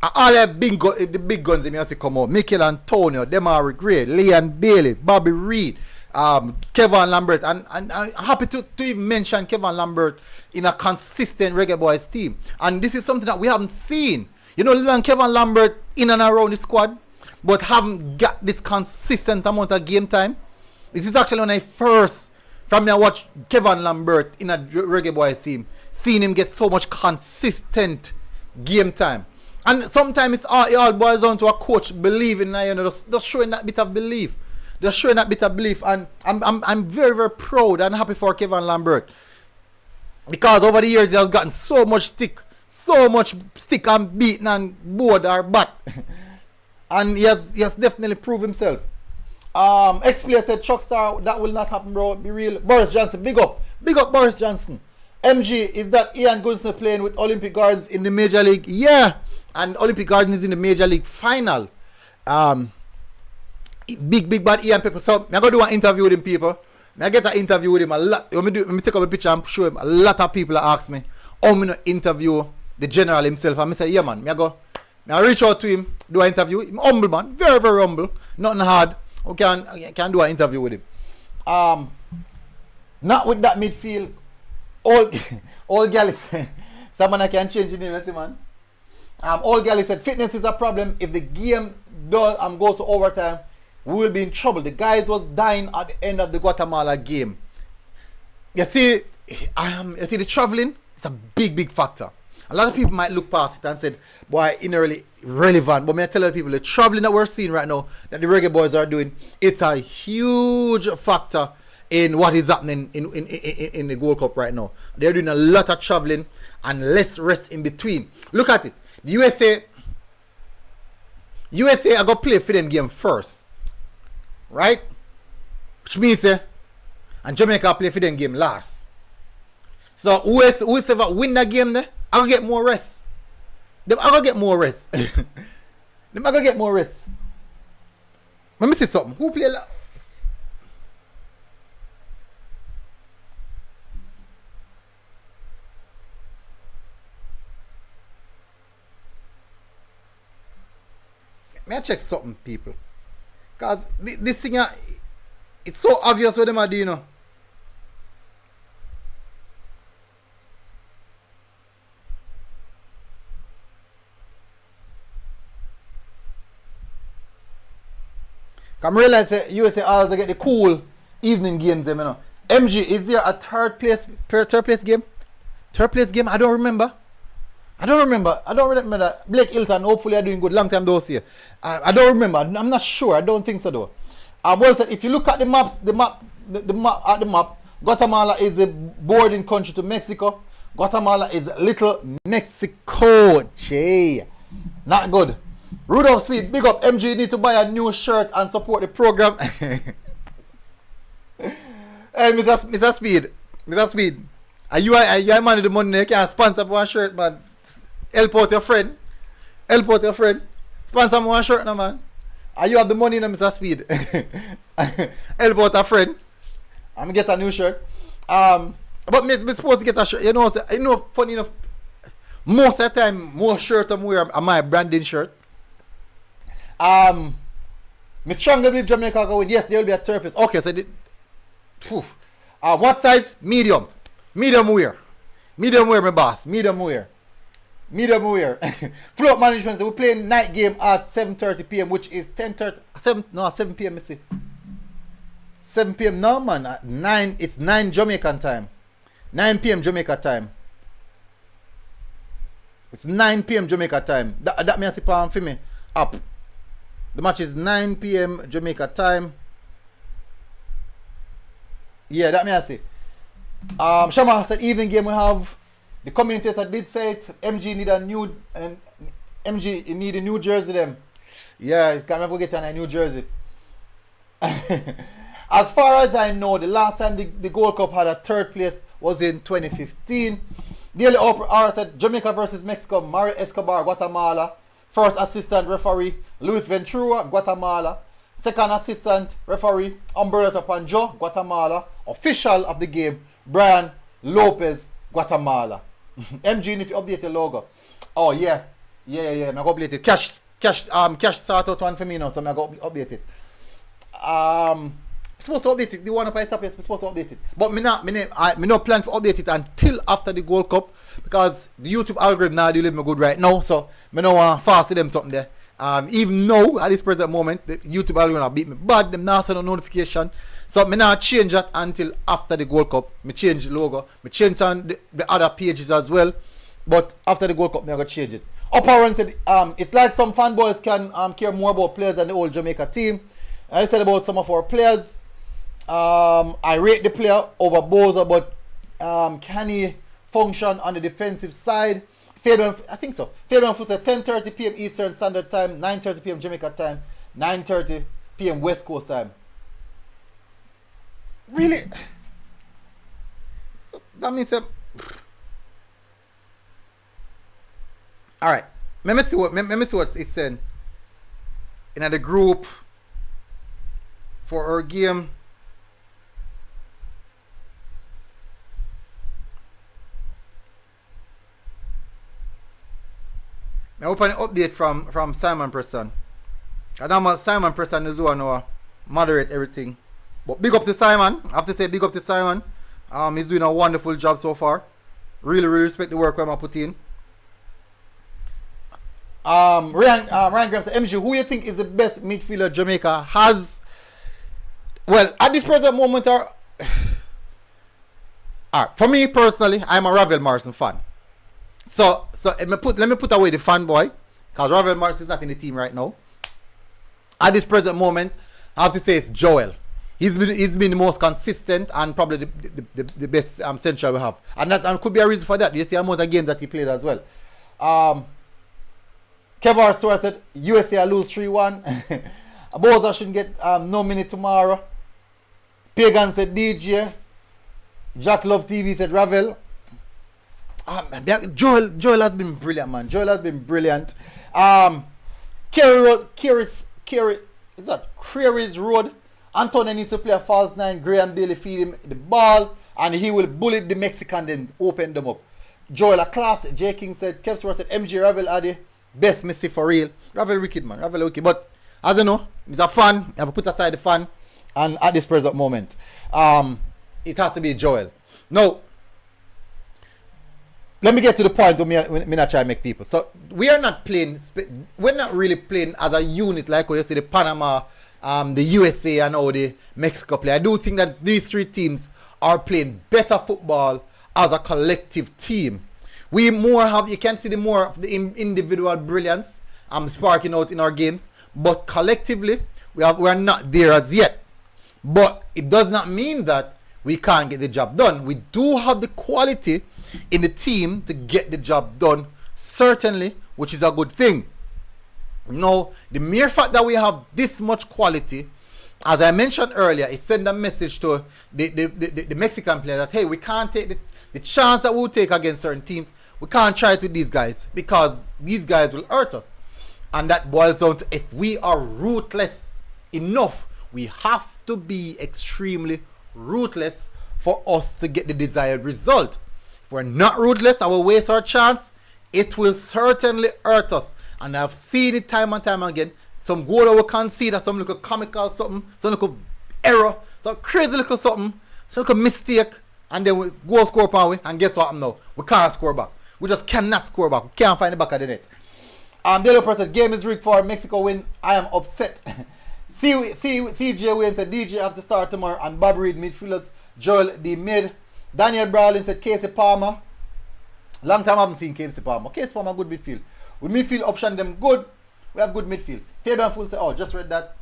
All the big guns in music come out. Mikel Antonio, Demar Gray, Leon Bailey, Bobby Reed, Kevin Lambert, and I'm happy to even mention Kevin Lambert in a consistent Reggae Boyz team. And this is something that we haven't seen. You know, Kevin Lambert in and around the squad, but haven't got this consistent amount of game time. This is actually when I first, from me I watched Kevin Lambert in a Reggae Boyz team, seeing him get so much consistent game time. And sometimes it all boils down to a coach believing, you know, just showing that bit of belief. Just showing that bit of belief. And I'm very, very proud and happy for Kevin Lambert. Because over the years he has gotten so much stick and beaten and bored or back. And he has definitely proved himself. X-Player said, Chuckstar, that will not happen, bro. Be real. Boris Johnson, big up. Big up Boris Johnson. MG, is that Ian Goodson playing with Olympic Gardens in the Major League? Yeah. And Olympic Gardens is in the Major League final. Big bad Ian Pepper. So I'm gonna do an interview with him, people. I get an interview with him a lot. Let me take up a picture and show him. A lot of people ask me, how me to interview the general himself. And I say, yeah man, I reach out to him, do an interview. He's humble man, very, very humble. Nothing hard. We can do an interview with him. Not with that midfield. All Gally said, someone I can change the name, see man. All Gally said fitness is a problem. If the game goes to overtime, we will be in trouble. The guys was dying at the end of the Guatemala game. You see the traveling, it's a big factor. A lot of people might look past it and said, boy, it's not really relevant. But may I tell you people, the traveling that we're seeing right now, that the Reggae Boyz are doing, it's a huge factor in what is happening in the Gold Cup right now. They're doing a lot of traveling and less rest in between. Look at it. The USA are going to play for them game first. Right? Which means and Jamaica play for them game last. So whoever win that game there, I'm going to get more rest. Them are going to get more rest. Let me see something. Who play may I check something, people? Because this thing, it's so obvious what them are doing, you know. I realize that USA always get the cool evening games, them, you know. MG, is there a third place game? Third place game? I don't remember. I don't remember that. Blake Hilton, hopefully are doing good. Long time those here. I don't remember. I'm not sure. I don't think so though. Well said, if you look at the map, Guatemala is a bordering country to Mexico. Guatemala is Little Mexico. Jay. Not good. Rudolph Speed, big up. MG need to buy a new shirt and support the program. Hey, Mr. Speed. Mr. Speed. Are you a man with the money? You can't sponsor one shirt, man. Help out your friend. Help out your friend. Sponsor one shirt now, man. Are you have the money now, Mr. Speed? Help out a friend. I'm gonna get a new shirt. But me supposed to get a shirt. You know, funny enough, most of the time, most shirts I'm wearing are my branding shirt. Me strongly believe Jamaica go win. Yes, there will be a third place. Okay, so what size? Medium. Medium wear. Medium wear, my boss. Medium wear. Medium wear. Float management. We're playing night game at 7:30 p.m. which is 7 p.m. I see. 7 p.m. No, man. At 9. It's 9 Jamaican time. 9 p.m. Jamaica time. It's 9 p.m. Jamaica time. That means it's for me up. The match is 9 p.m. Jamaica time. Yeah, that means it. Shama said evening game we have. The commentator did say it. MG need a new need a new jersey them. Yeah, you can't ever get a new jersey. As far as I know, the last time the Gold Cup had a third place was in 2015. Daily R said Jamaica versus Mexico, Mario Escobar, Guatemala. First assistant referee, Luis Ventura, Guatemala. Second assistant referee, Humberto Panjo, Guatemala. Official of the game, Brian Lopez, Guatemala. MG, if you update the logo. Oh yeah. I'm gonna update it. Cash start out one for me now, so I'm gonna update it. Supposed to update it. The one up at the top is supposed to update it. But me not plan to update it until after the Gold Cup, because the YouTube algorithm now do live me good right now, so me no want fast them something there. Even now at this present moment the YouTube algorithm beat me bad, them now send a notification. So me not change that until after the Gold Cup. Me change the logo. Me change on the other pages as well. But after the Gold Cup, me gonna change it. Upper said it's like some fanboys can care more about players than the old Jamaica team. And I said about some of our players. I rate the player over Boza, but can he function on the defensive side? Fabian, I think so. Fabian Foot said 10:30 p.m. Eastern Standard Time, 9:30 p.m. Jamaica time, 9:30 p.m. West Coast time. Really? So that means alright. Let me see what it's saying in the group for our game. I open an update from Simon Preston. I know Simon Preston is who I know moderate everything. But big up to Simon. I have to say big up to Simon. He's doing a wonderful job so far. Really respect the work I'm put in. Ryan Graham said, MG, who you think is the best midfielder Jamaica has? Well, at this present moment, alright, for me personally, I'm a Ravel Morrison fan. So let me put away the fanboy, because Ravel Morrison is not in the team right now. At this present moment, I have to say it's Joel. He's been the most consistent and probably the best central we have, and could be a reason for that. You see the amount of games that he played as well. Kevin Stewart said USA lose 3-1. Boza shouldn't get no minute tomorrow. Pagan said DJ. Jack Love TV said Ravel. Joel has been brilliant, man. Joel has been brilliant. Kerry's Road. Antonio needs to play a false 9. Graham Bailey feed him the ball, and he will bully the Mexican, then open them up. Joel a class. J King said, Kev Stewart said MJ Ravel Addy. Best me see for real. Ravel wicked, man. Ravel wicked. But as you know, he's a fan. I have to put aside the fan. And at this present moment, it has to be Joel. Now, let me get to the point where me not try to make people. So we are not playing. We're not really playing as a unit like you see the Panama, the USA, and all the Mexico play. I do think that these three teams are playing better football as a collective team. We more have, you can see the more of the individual brilliance sparking out in our games, but collectively we are not there as yet. But it does not mean that we can't get the job done. We do have the quality in the team to get the job done, certainly, which is a good thing. Now, the mere fact that we have this much quality, as I mentioned earlier, it sends a message to the Mexican players that, hey, we can't take the chance that we'll take against certain teams. We can't try it with these guys because these guys will hurt us. And that boils down to, if we are ruthless enough, we have to be extremely ruthless for us to get the desired result. If we're not ruthless and we waste our chance, it will certainly hurt us. And I've seen it time and time again. Some goal that we concede, some little comical something, some little error, some crazy little something, some little mistake, and then we go score upon we, and guess what now? We can't score back. We just cannot score back. We can't find the back of the net. The other person, game is rigged for Mexico win. I am upset. CJ Wayne said DJ have to start tomorrow, and Bob Reed midfielders, Joel the mid. Daniel Browlin said Casey Palmer. Long time I haven't seen Casey Palmer. Casey Palmer good midfield. With midfield option them good. We have good midfield. Fabian Fool said, oh, just read that.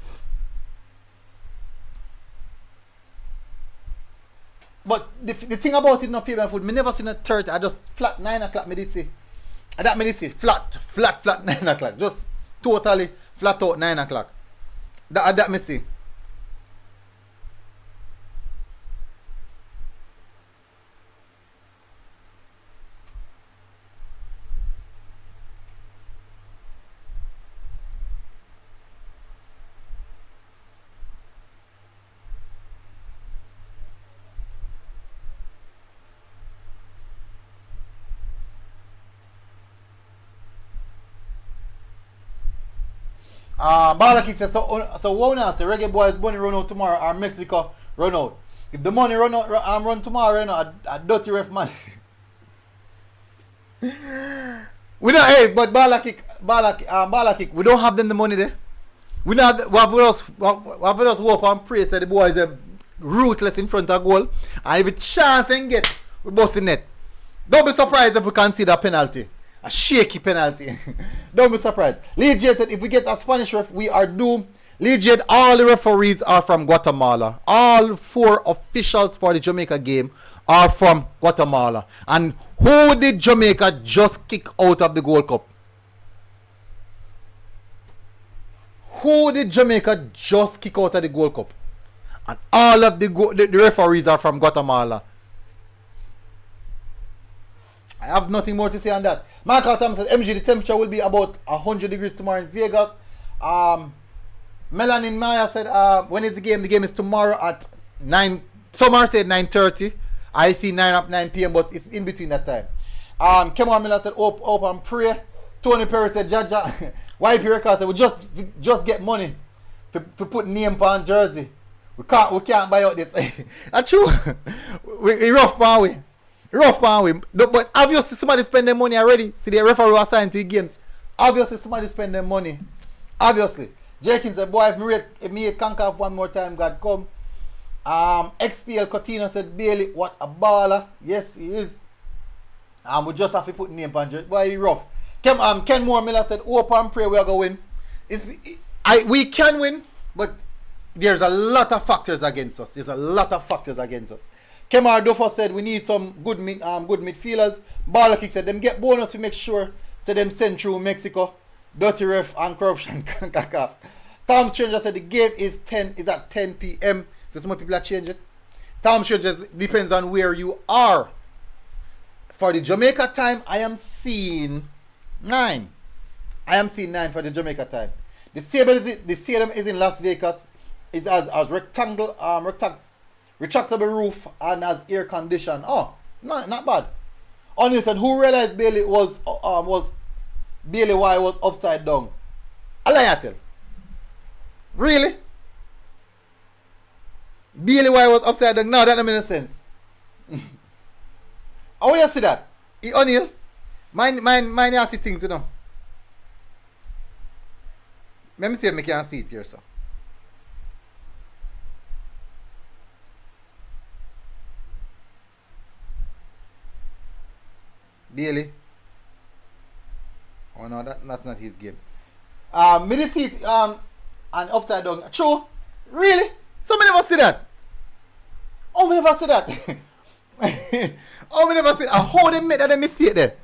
But the thing about it now, Fabian Fool, me never seen a 30. I just flat 9 o'clock me did see. And that me did see. Flat 9 o'clock. Just totally flat out 9 o'clock. That me see. Balaki says, so one answer, Reggae Boyz money run out tomorrow or Mexico run out. If the money run out run tomorrow, you know, a dirty ref man. We don't, hey, but Balaki, we don't have them the money there. We have us hope and pray that the boys are ruthless in front of goal. And if a chance and get, we bust the net. Don't be surprised if we consider a penalty. A shaky penalty. Don't be surprised. Lee J said if we get a Spanish ref, we are doomed. Lee J, all the referees are from Guatemala. All 4 officials for the Jamaica game are from Guatemala. And who did Jamaica just kick out of the Gold Cup? Who did Jamaica just kick out of the Gold Cup? And all of the referees are from Guatemala. I have nothing more to say on that. Michael Thomas says, MG, the temperature will be about 100 degrees tomorrow in Vegas. Melanin Maya said, when is the game? The game is tomorrow at 9. Some said 9:30. I see 9 p.m., but it's in between that time. Kemon Miller said, hope and pray. Tony Perry said, Jaja, YP Records said, we just get money to put name on jersey. We can't buy out this. That's true. we rough, man, we. Rough, man. But obviously somebody spend their money already. See, the referee was assigned to the games. Obviously somebody spend their money. Obviously. Jenkins said, boy, if me hit Concacaf one more time, God come. XPL Coutinho said, Bailey, what a baller. Yes, he is. We just have to put name on jersey. Boy, he rough. Ken Moore Miller said, hope and pray we are going to win. We can win, but there's a lot of factors against us. Kemar Duffo said we need some good midfielders. Balaki said them get bonus to make sure so them send through Mexico. Dirty ref and corruption. Concacaf. Tom Stranger said the game is at 10 p.m. So some people are changing. Tom Stranger depends on where you are. For the Jamaica time, I am seeing 9. For the Jamaica time. The stadium is in Las Vegas. It's as retractable roof and has air condition. Oh, not bad. Honestly, who realized Bailey was Bailey White was upside down. I lie I tell. Really? Bailey White was upside down? No, that don't make sense. How you see that? O'Neal, mind you see things, you know. Let me see if I can see it here, sir. Bailey. Oh no, that's not his game. Me did see it and upside down. True? Really? So me never see that. Oh, me never see that. Oh, me never see that. How they made that mistake there?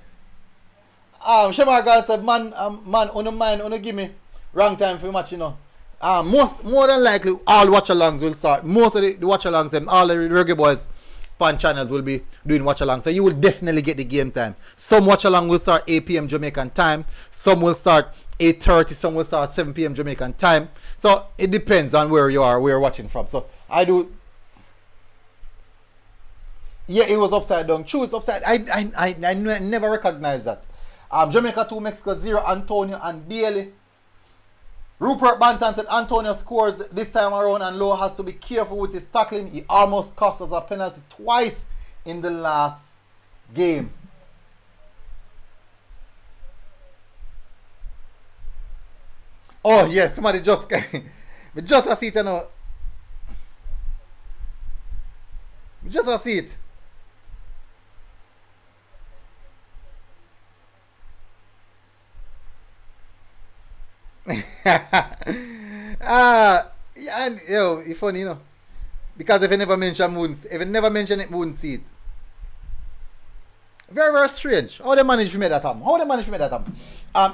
Shema God said, man, on give me wrong time for match, you know. More than likely, all watch-alongs will start. Most of the watch-alongs and all the Reggae Boyz fan channels will be doing watch-along. So you will definitely get the game time. Some watch-along will start 8 p.m. Jamaican time. Some will start 8:30. Some will start 7 p.m. Jamaican time. So it depends on where you are, where you're watching from. So I do... Yeah, it was upside down. True, it's upside. I never recognized that. Jamaica 2, Mexico 0, Antonio and Bailey. Rupert Banton said Antonio scores this time around and Lowe has to be careful with his tackling. He almost cost us a penalty twice in the last game. Oh yes, somebody just but just a seat, you know. Just a seat. Yeah, and yo, it's funny, you know, because if I never mention it, wouldn't see it. Very, very strange. How they managed to make that happen?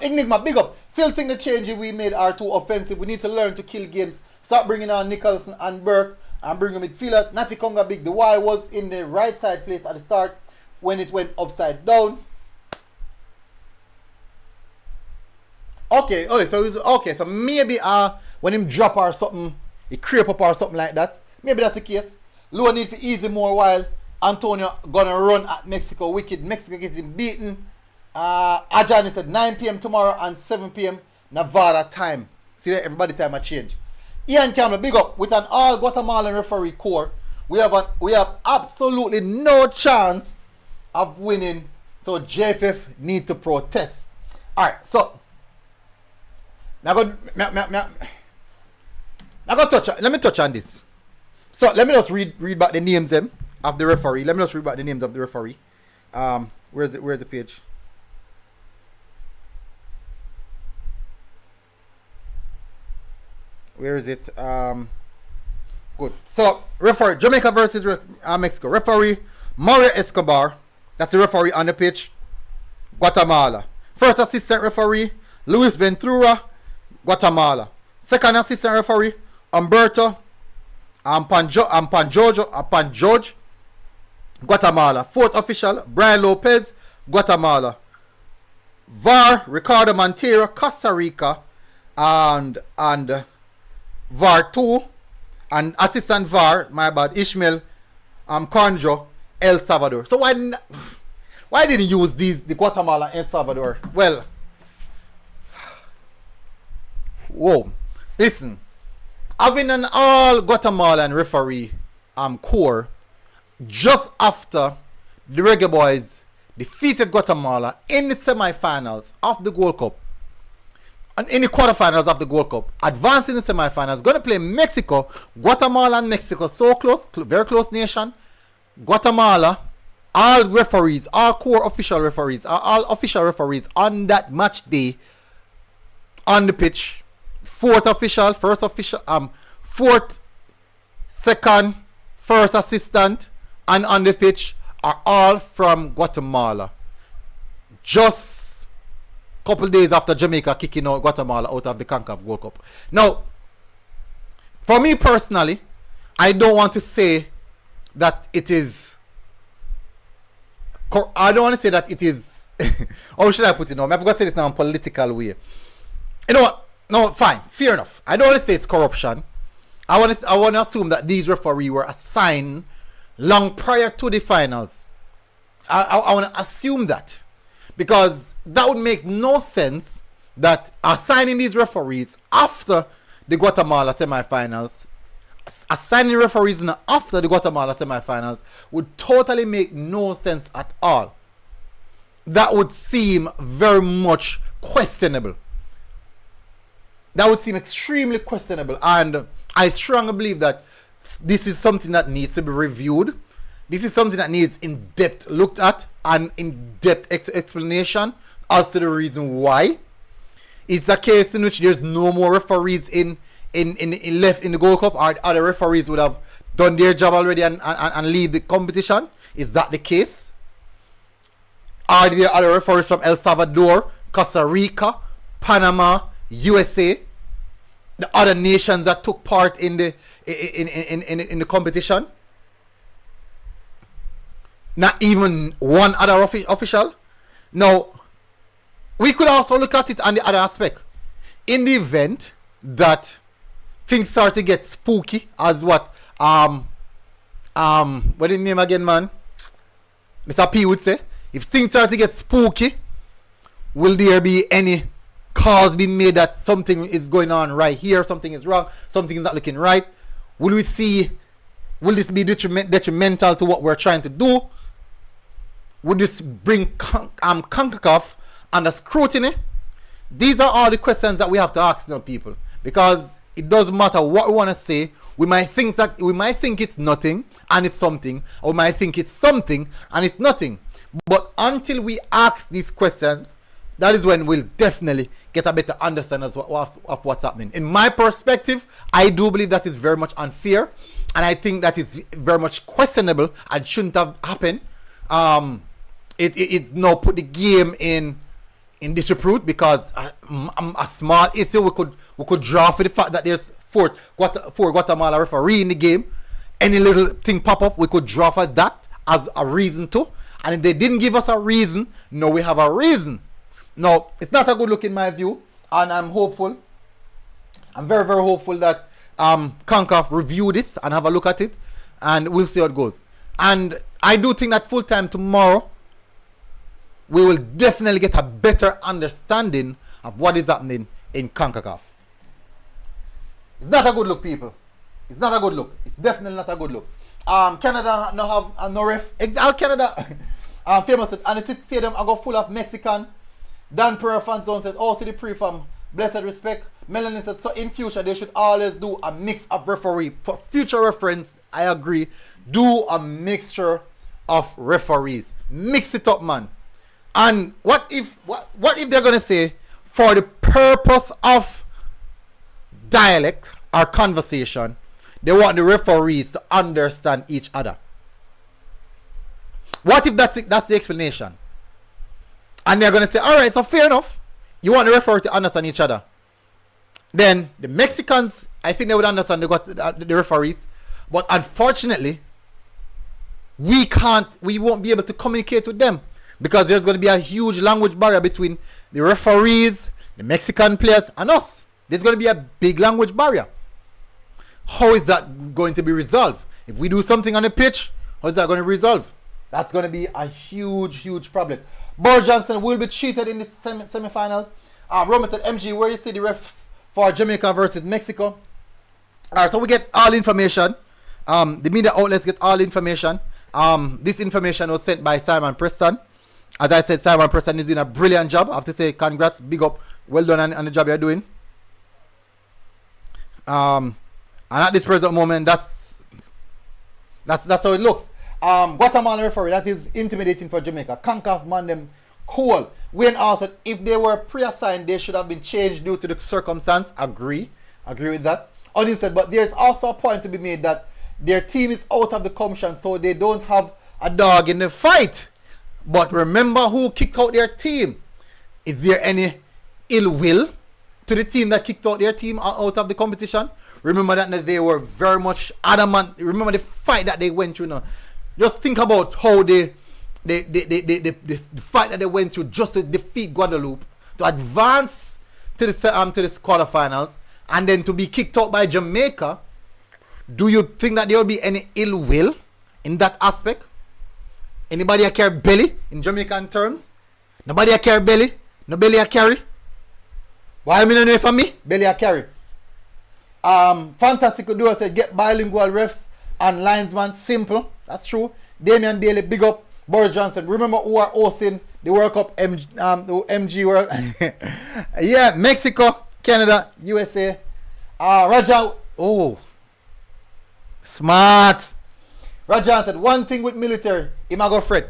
Enigma, big up. Still think the changes we made are too offensive. We need to learn to kill games. Start bringing on Nicholson and Burke and bring midfielders. Natty Conga big. The Y was in the right side place at the start when it went upside down. Okay, so maybe when him drop or something, he creep up or something like that. Maybe that's the case. Low need to ease him more while Antonio gonna run at Mexico wicked. Mexico getting beaten. Ajani said 9 p.m. tomorrow and 7 p.m. Nevada time. See that everybody time a change. Ian Campbell, big up. With an all Guatemalan referee core, we have absolutely no chance of winning. So JFF need to protest. Alright, so let me touch on this. So let me just read back the names of the referee. Where's the page? Where is it? Good. So referee Jamaica versus Mexico. Referee Mario Escobar. That's the referee on the pitch. Guatemala. First assistant referee Luis Ventura. Guatemala. Second assistant referee Umberto Panjoj, Guatemala. Fourth official Brian Lopez, Guatemala. VAR Ricardo Montero, Costa Rica, and VAR 2 and assistant VAR, my bad, Ishmael Conjo, El Salvador. So why didn't you use the Guatemala and El Salvador? Well, whoa, listen, having an all Guatemalan referee core just after the Reggae Boyz defeated Guatemala in the semi-finals of the Gold Cup and in the quarterfinals of the Gold Cup, advancing the semi-finals, going to play Mexico. Guatemala and Mexico so close, very close nation. Guatemala, all referees, all core official referees, all official referees on that match day on the pitch. Fourth official, first official, fourth, second, first assistant, and on the pitch are all from Guatemala. Just a couple days after Jamaica kicking out Guatemala out of the Concacaf World Cup. Now, for me personally, I don't want to say that it is. I don't want to say that it is. How should I put it now? I'm going to say this now in a political way. You know what? No, fine, fair enough. I don't want to say it's corruption. I want to assume that these referees were assigned long prior to the finals. I want to assume that, Because that would make no sense that assigning these referees after the Guatemala semifinals, assigning referees after the Guatemala semifinals would totally make no sense at all. That would seem very much questionable. That would seem extremely questionable, and I strongly believe that this is something that needs to be reviewed. This is something that needs in-depth looked at and in-depth explanation as to the reason why. It's a case in which there's no more referees in left in the Gold Cup, or other referees would have done their job already and leave the competition. Is that the case? Are there other referees from El Salvador, Costa Rica, Panama, USA, the other nations that took part in the competition? Not even one other official. Now, we could also look at it on the other aspect. In the event that things start to get spooky, as what what is the name again, man? Mr. P would say, if things start to get spooky, will there be any calls being made that something is going on right here, something is wrong, something is not looking right? Will this be detrimental to what we're trying to do? Would this bring Concacaf under scrutiny? These are all the questions that we have to ask now, people, because it doesn't matter what we want to say. We might think it's nothing and it's something, or we might think it's something and it's nothing. But until we ask these questions, that is when we'll definitely get a better understanding of what's happening. In my perspective, I do believe that is very much unfair, and I think that is very much questionable and shouldn't have happened. It now put the game in disrepute, because a small issue we could draw for the fact that there's four Guatemala referee in the game. Any little thing pop up, we could draw for that as a reason to. And if they didn't give us a reason, now we have a reason. No, it's not a good look in my view, and I'm hopeful. I'm very, very hopeful that Concacaf review this and have a look at it, and we'll see how it goes. And I do think that full time tomorrow, we will definitely get a better understanding of what is happening in Concacaf. It's not a good look, people. It's not a good look. It's definitely not a good look. Canada no have no ref. Canada famous and the stadium I go full of Mexican. Dan Pereira fan zone said, oh, see the pre from blessed respect. Melanie said, so in future they should always do a mix of referee. For future reference, I agree. Do a mixture of referees. Mix it up, man. And what if they're gonna say, for the purpose of dialect or conversation, they want the referees to understand each other? What if that's the explanation? And they're gonna say, all right, so fair enough. You want the referee to understand each other. Then the Mexicans, I think they would understand the referees, but unfortunately, we won't be able to communicate with them, because there's going to be a huge language barrier between the referees, the Mexican players, and us. There's going to be a big language barrier. How is that going to be resolved? If we do something on the pitch, how is that going to resolve? That's going to be a huge, huge problem. Burr Johnson will be cheated in the semi-finals. Roman said, MG, where you see the refs for Jamaica versus Mexico? Alright, so we get all information. The media outlets get all information. This information was sent by Simon Preston. As I said, Simon Preston is doing a brilliant job. I have to say, congrats, big up, well done on the job you're doing. And at this present moment, that's how it looks. Guatemala referee, that is intimidating for Jamaica. Concacaf man them cool. Wayne also, if they were pre-assigned, they should have been changed due to the circumstance. Agree with that. Odin said, but there's also a point to be made that their team is out of the competition, so they don't have a dog in the fight. But remember who kicked out their team. Is there any ill will to the team that kicked out their team out of the competition? Remember that they were very much adamant. Remember the fight that they went through now. Just think about how the fight that they went through just to defeat Guadeloupe, to advance to the quarterfinals, and then to be kicked out by Jamaica. Do you think that there will be any ill will in that aspect? Anybody care belly in Jamaican terms? Nobody a carry belly. No belly a carry. Why me no know for me? Belly a carry. Fantastic duo said get bilingual refs and linesman. Simple. That's true. Damian Daly, big up. Boris Johnson. Remember who are hosting the World Cup MG World? Yeah, Mexico, Canada, USA. Raja. Oh. Smart. Rajan said one thing with military, he might go fret.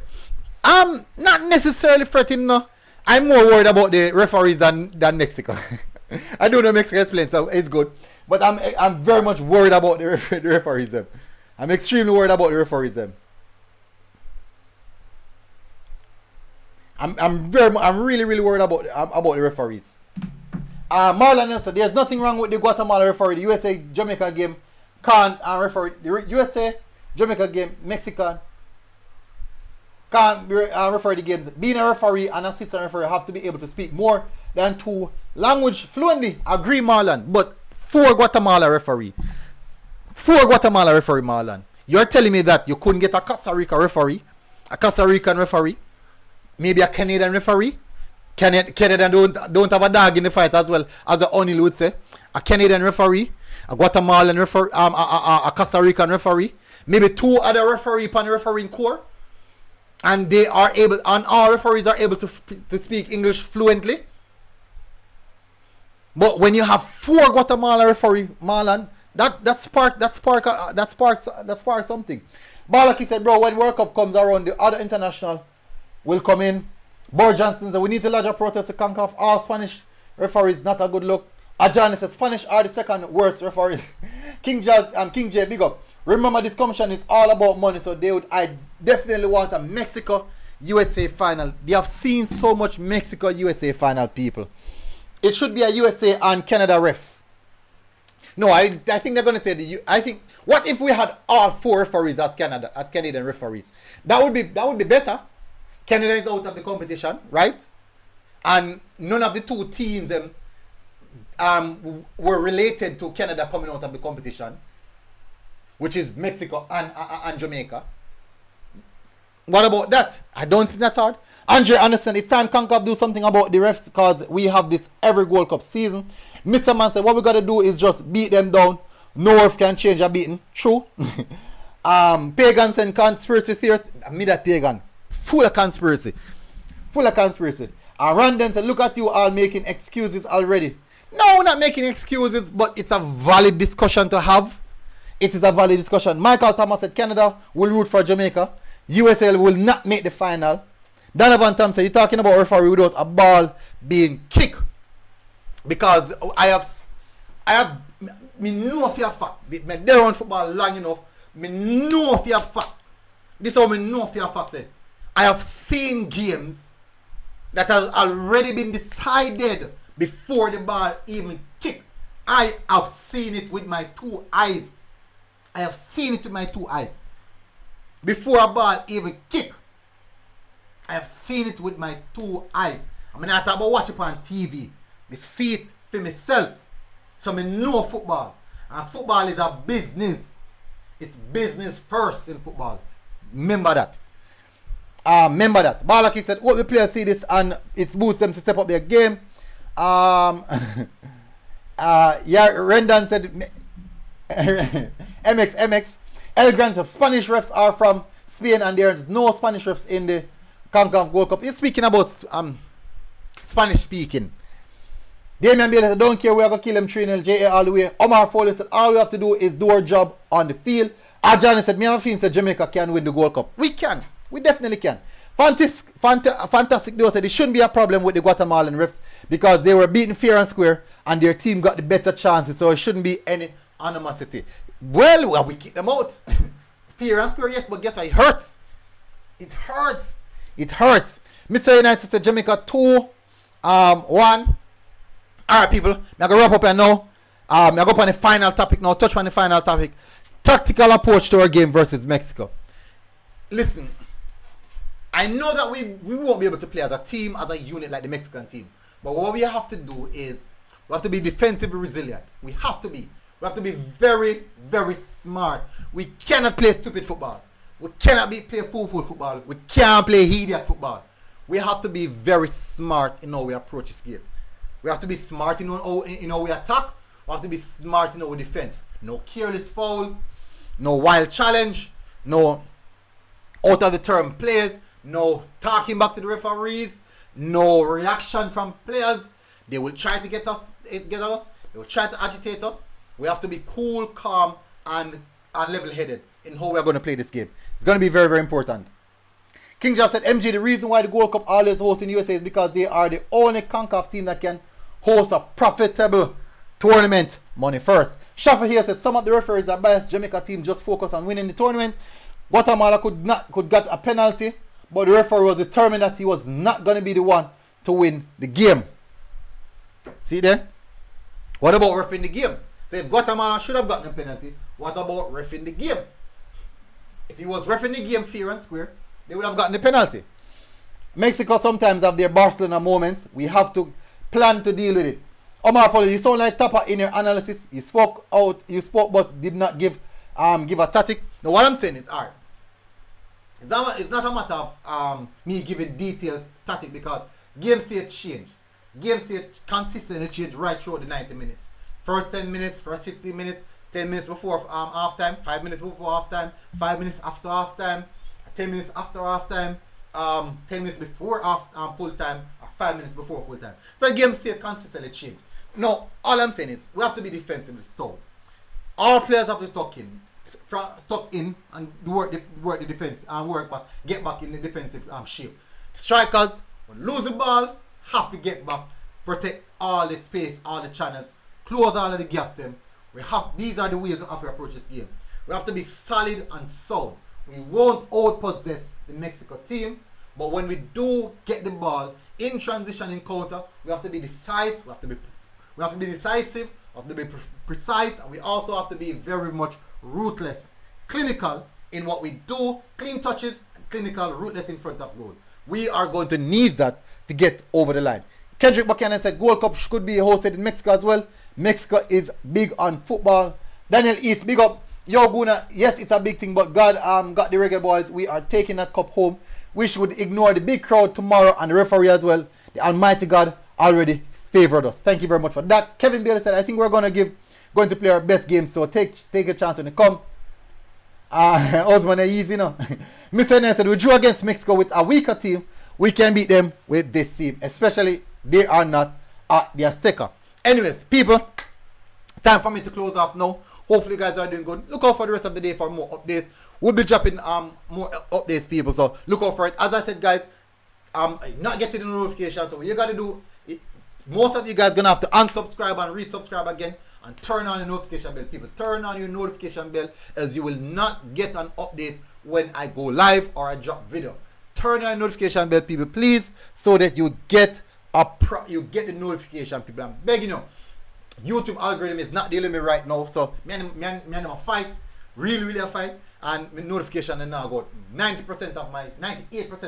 I'm not necessarily fretting, no. I'm more worried about the referees than Mexico. I do know Mexico is playing, so it's good. But I'm very much worried about the referees them. I'm extremely worried about the referees them. I'm really worried about the referees. Marlon said there's nothing wrong with the Guatemala referee. The USA Jamaica game can't referee. The USA Jamaica game, Mexican can't refer the games. Being a referee and assistant referee have to be able to speak more than 2 languages fluently. Agree, Marlon. But 4 Guatemala referee, Marlon. You're telling me that you couldn't get a Costa Rica referee, a Costa Rican referee, maybe a Canadian referee? Canadian don't have a dog in the fight as well, as the O'Neill would say. A Canadian referee, a Guatemalan referee, a Costa Rican referee, maybe 2 other referee on the refereeing corps, and they are able, and all referees are able to speak English fluently. But when you have 4 Guatemala referee, Marlon, that sparks something. Balaki said, bro, when World Cup comes around, the other international will come in. Boris Johnson said, we need to lodge a protest to Concacaf. All Spanish referees, not a good look. Ajani says, Spanish are the second worst referees. King J, big up. Remember, this commission is all about money, so I definitely want a Mexico-USA final. We have seen so much Mexico-USA final, people. It should be a USA and Canada ref. No, I think they're gonna say I think, what if we had all 4 referees as Canadian referees? That would be better. Canada is out of the competition, right? And none of the 2 teams were related to Canada coming out of the competition, which is Mexico and Jamaica. What about that? I don't think that's hard. Andre Anderson, it's time Concacaf do something about the refs because we have this every World Cup season. Mr. Man said, what we got to do is just beat them down. No ref can change a beating. True. Pagans and conspiracy theorists. Me that pagan. Full of conspiracy. And Random said, look at you all making excuses already. No, we're not making excuses, but it's a valid discussion to have. It is a valid discussion. Michael Thomas said, Canada will root for Jamaica. USL will not make the final. Donovan Tom said, you're talking about referee without a ball being kicked. Because me know for a fact, me there on football long enough, me know for a fact. This is how me know for a fact. Say, I have seen games that have already been decided before the ball even kicked. I have seen it with my 2 eyes. Before a ball even kicked. I have seen it with my 2 eyes. I'm not talking about watching it on TV. I see it for myself. So I know football. And football is a business. It's business first in football. Remember that. Balaki said, all the players see this and it boosts them to step up their game. Yeah, Rendon said, MX. El Grant said, Spanish refs are from Spain and there is no Spanish refs in the Concacaf World Cup. He's speaking about Spanish speaking. Damian Bailey said, don't care, we are going to kill them 3-0, JA all the way. Omar Foley said, all we have to do is do our job on the field. Ajani said, me have a feeling that Jamaica can win the World Cup. We can. We definitely can. Fantastic duo said, it shouldn't be a problem with the Guatemalan refs because they were beaten fair and square and their team got the better chances, so it shouldn't be any animosity. Well, we kick them out. Fair and square, yes, but guess what? It hurts. It hurts. Mr. United said Jamaica 2-1. Alright, people. I'm going to wrap up here now. I'm going to go on the final topic now. Touch on the final topic. Tactical approach to our game versus Mexico. Listen, I know that we won't be able to play as a team, as a unit like the Mexican team. But what we have to do is we have to be defensively resilient. We have to be. We have to be very, very smart. We cannot play stupid football. We cannot play fool football. We can't play idiot football. we have to be very smart in how we approach this game. We have to be smart in how we attack. We have to be smart in our defense. No careless foul, no wild challenge, no out of the term plays, no talking back to the referees, no reaction from players. They will try to get at us. They will try to agitate us. We have to be cool, calm, and level-headed in how we are going to play this game. It's going to be very, very important. King Jeff said, MG, the reason why the Gold Cup always hosts in USA is because they are the only Concacaf team that can host a profitable tournament. Money first. Shaffer here said, some of the referees are biased. Jamaica team just focus on winning the tournament. Guatemala could get a penalty, but the referee was determined that he was not going to be the one to win the game. See there? What about refereeing the game? So if Guatemala should have gotten a penalty, what about refereeing the game? If he was refereeing the game fair and square, they would have gotten the penalty. Mexico sometimes have their Barcelona moments. We have to plan to deal with it. Omar Foley, you sound like Tapa in your analysis. You spoke but did not give a tactic. Now what I'm saying is, alright, it's not a matter of me giving details tactic, because game state change. Game state consistently change right throughout the 90 minutes. First 10 minutes, first 15 minutes, 10 minutes before halftime, 5 minutes before halftime, 5 minutes after halftime, 10 minutes after halftime, 10 minutes before full time, or 5 minutes before full time. So the game state consistently change. No, all I'm saying is we have to be defensively sound. All players have to tuck in and work the defense and get back in the defensive shape. Strikers, when lose the ball, have to get back, protect all the space, all the channels, close all of the gaps. These are the ways of we approach this game. We have to be solid and sound. We won't outpossess the Mexico team, but when we do get the ball in transition encounter, we have to be decisive. We have to be decisive. We have to be precise, and we also have to be very much ruthless, clinical in what we do, clean touches, and clinical, ruthless in front of goal. We are going to need that to get over the line. Kendrick Buchanan said Gold Cup could be hosted in Mexico as well. Mexico is big on football. Daniel East, big up. Yo Guna, yes, it's a big thing, but God got the Reggae Boyz. We are taking that cup home. We should ignore the big crowd tomorrow and the referee as well. The Almighty God already favored us. Thank you very much for that. Kevin Bailey said, I think we're going to play our best game, so take a chance when they come. Osman easy, you know. Mr. Ness said, we drew against Mexico with a weaker team. We can beat them with this team, especially they are not at their Azteca. Anyways, people, it's time for me to close off now. Hopefully you guys are doing good. Look out for the rest of the day for more updates. We'll be dropping more updates, people, so look out for it. As I said, guys, not getting the notification, so what you gotta do, most of you guys gonna have to unsubscribe and resubscribe again and turn on the notification bell. People, turn on your notification bell, as you will not get an update when I go live or I drop video. Turn on your notification bell, people, please, so that you get the notification, people. I'm begging you. YouTube algorithm is not dealing with me right now, so me and a fight, really a fight, and my notification and now go 98%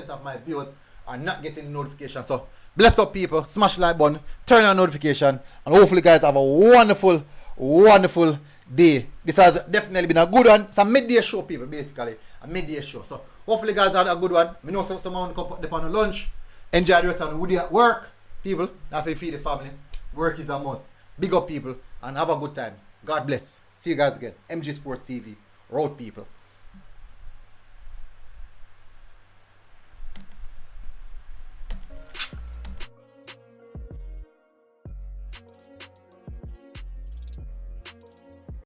of my viewers are not getting notification. So bless up, people, smash the like button, turn on notification, and hopefully guys have a wonderful day. This has definitely been a good one. It's a midday show, people, basically a midday show. So hopefully guys had a good one. I know someone come up on the lunch, enjoy the rest of the day at work, people. Now if you feed the family, work is a must. Big up, people, and have a good time. God bless. See you guys again. MG Sports TV. Road, people.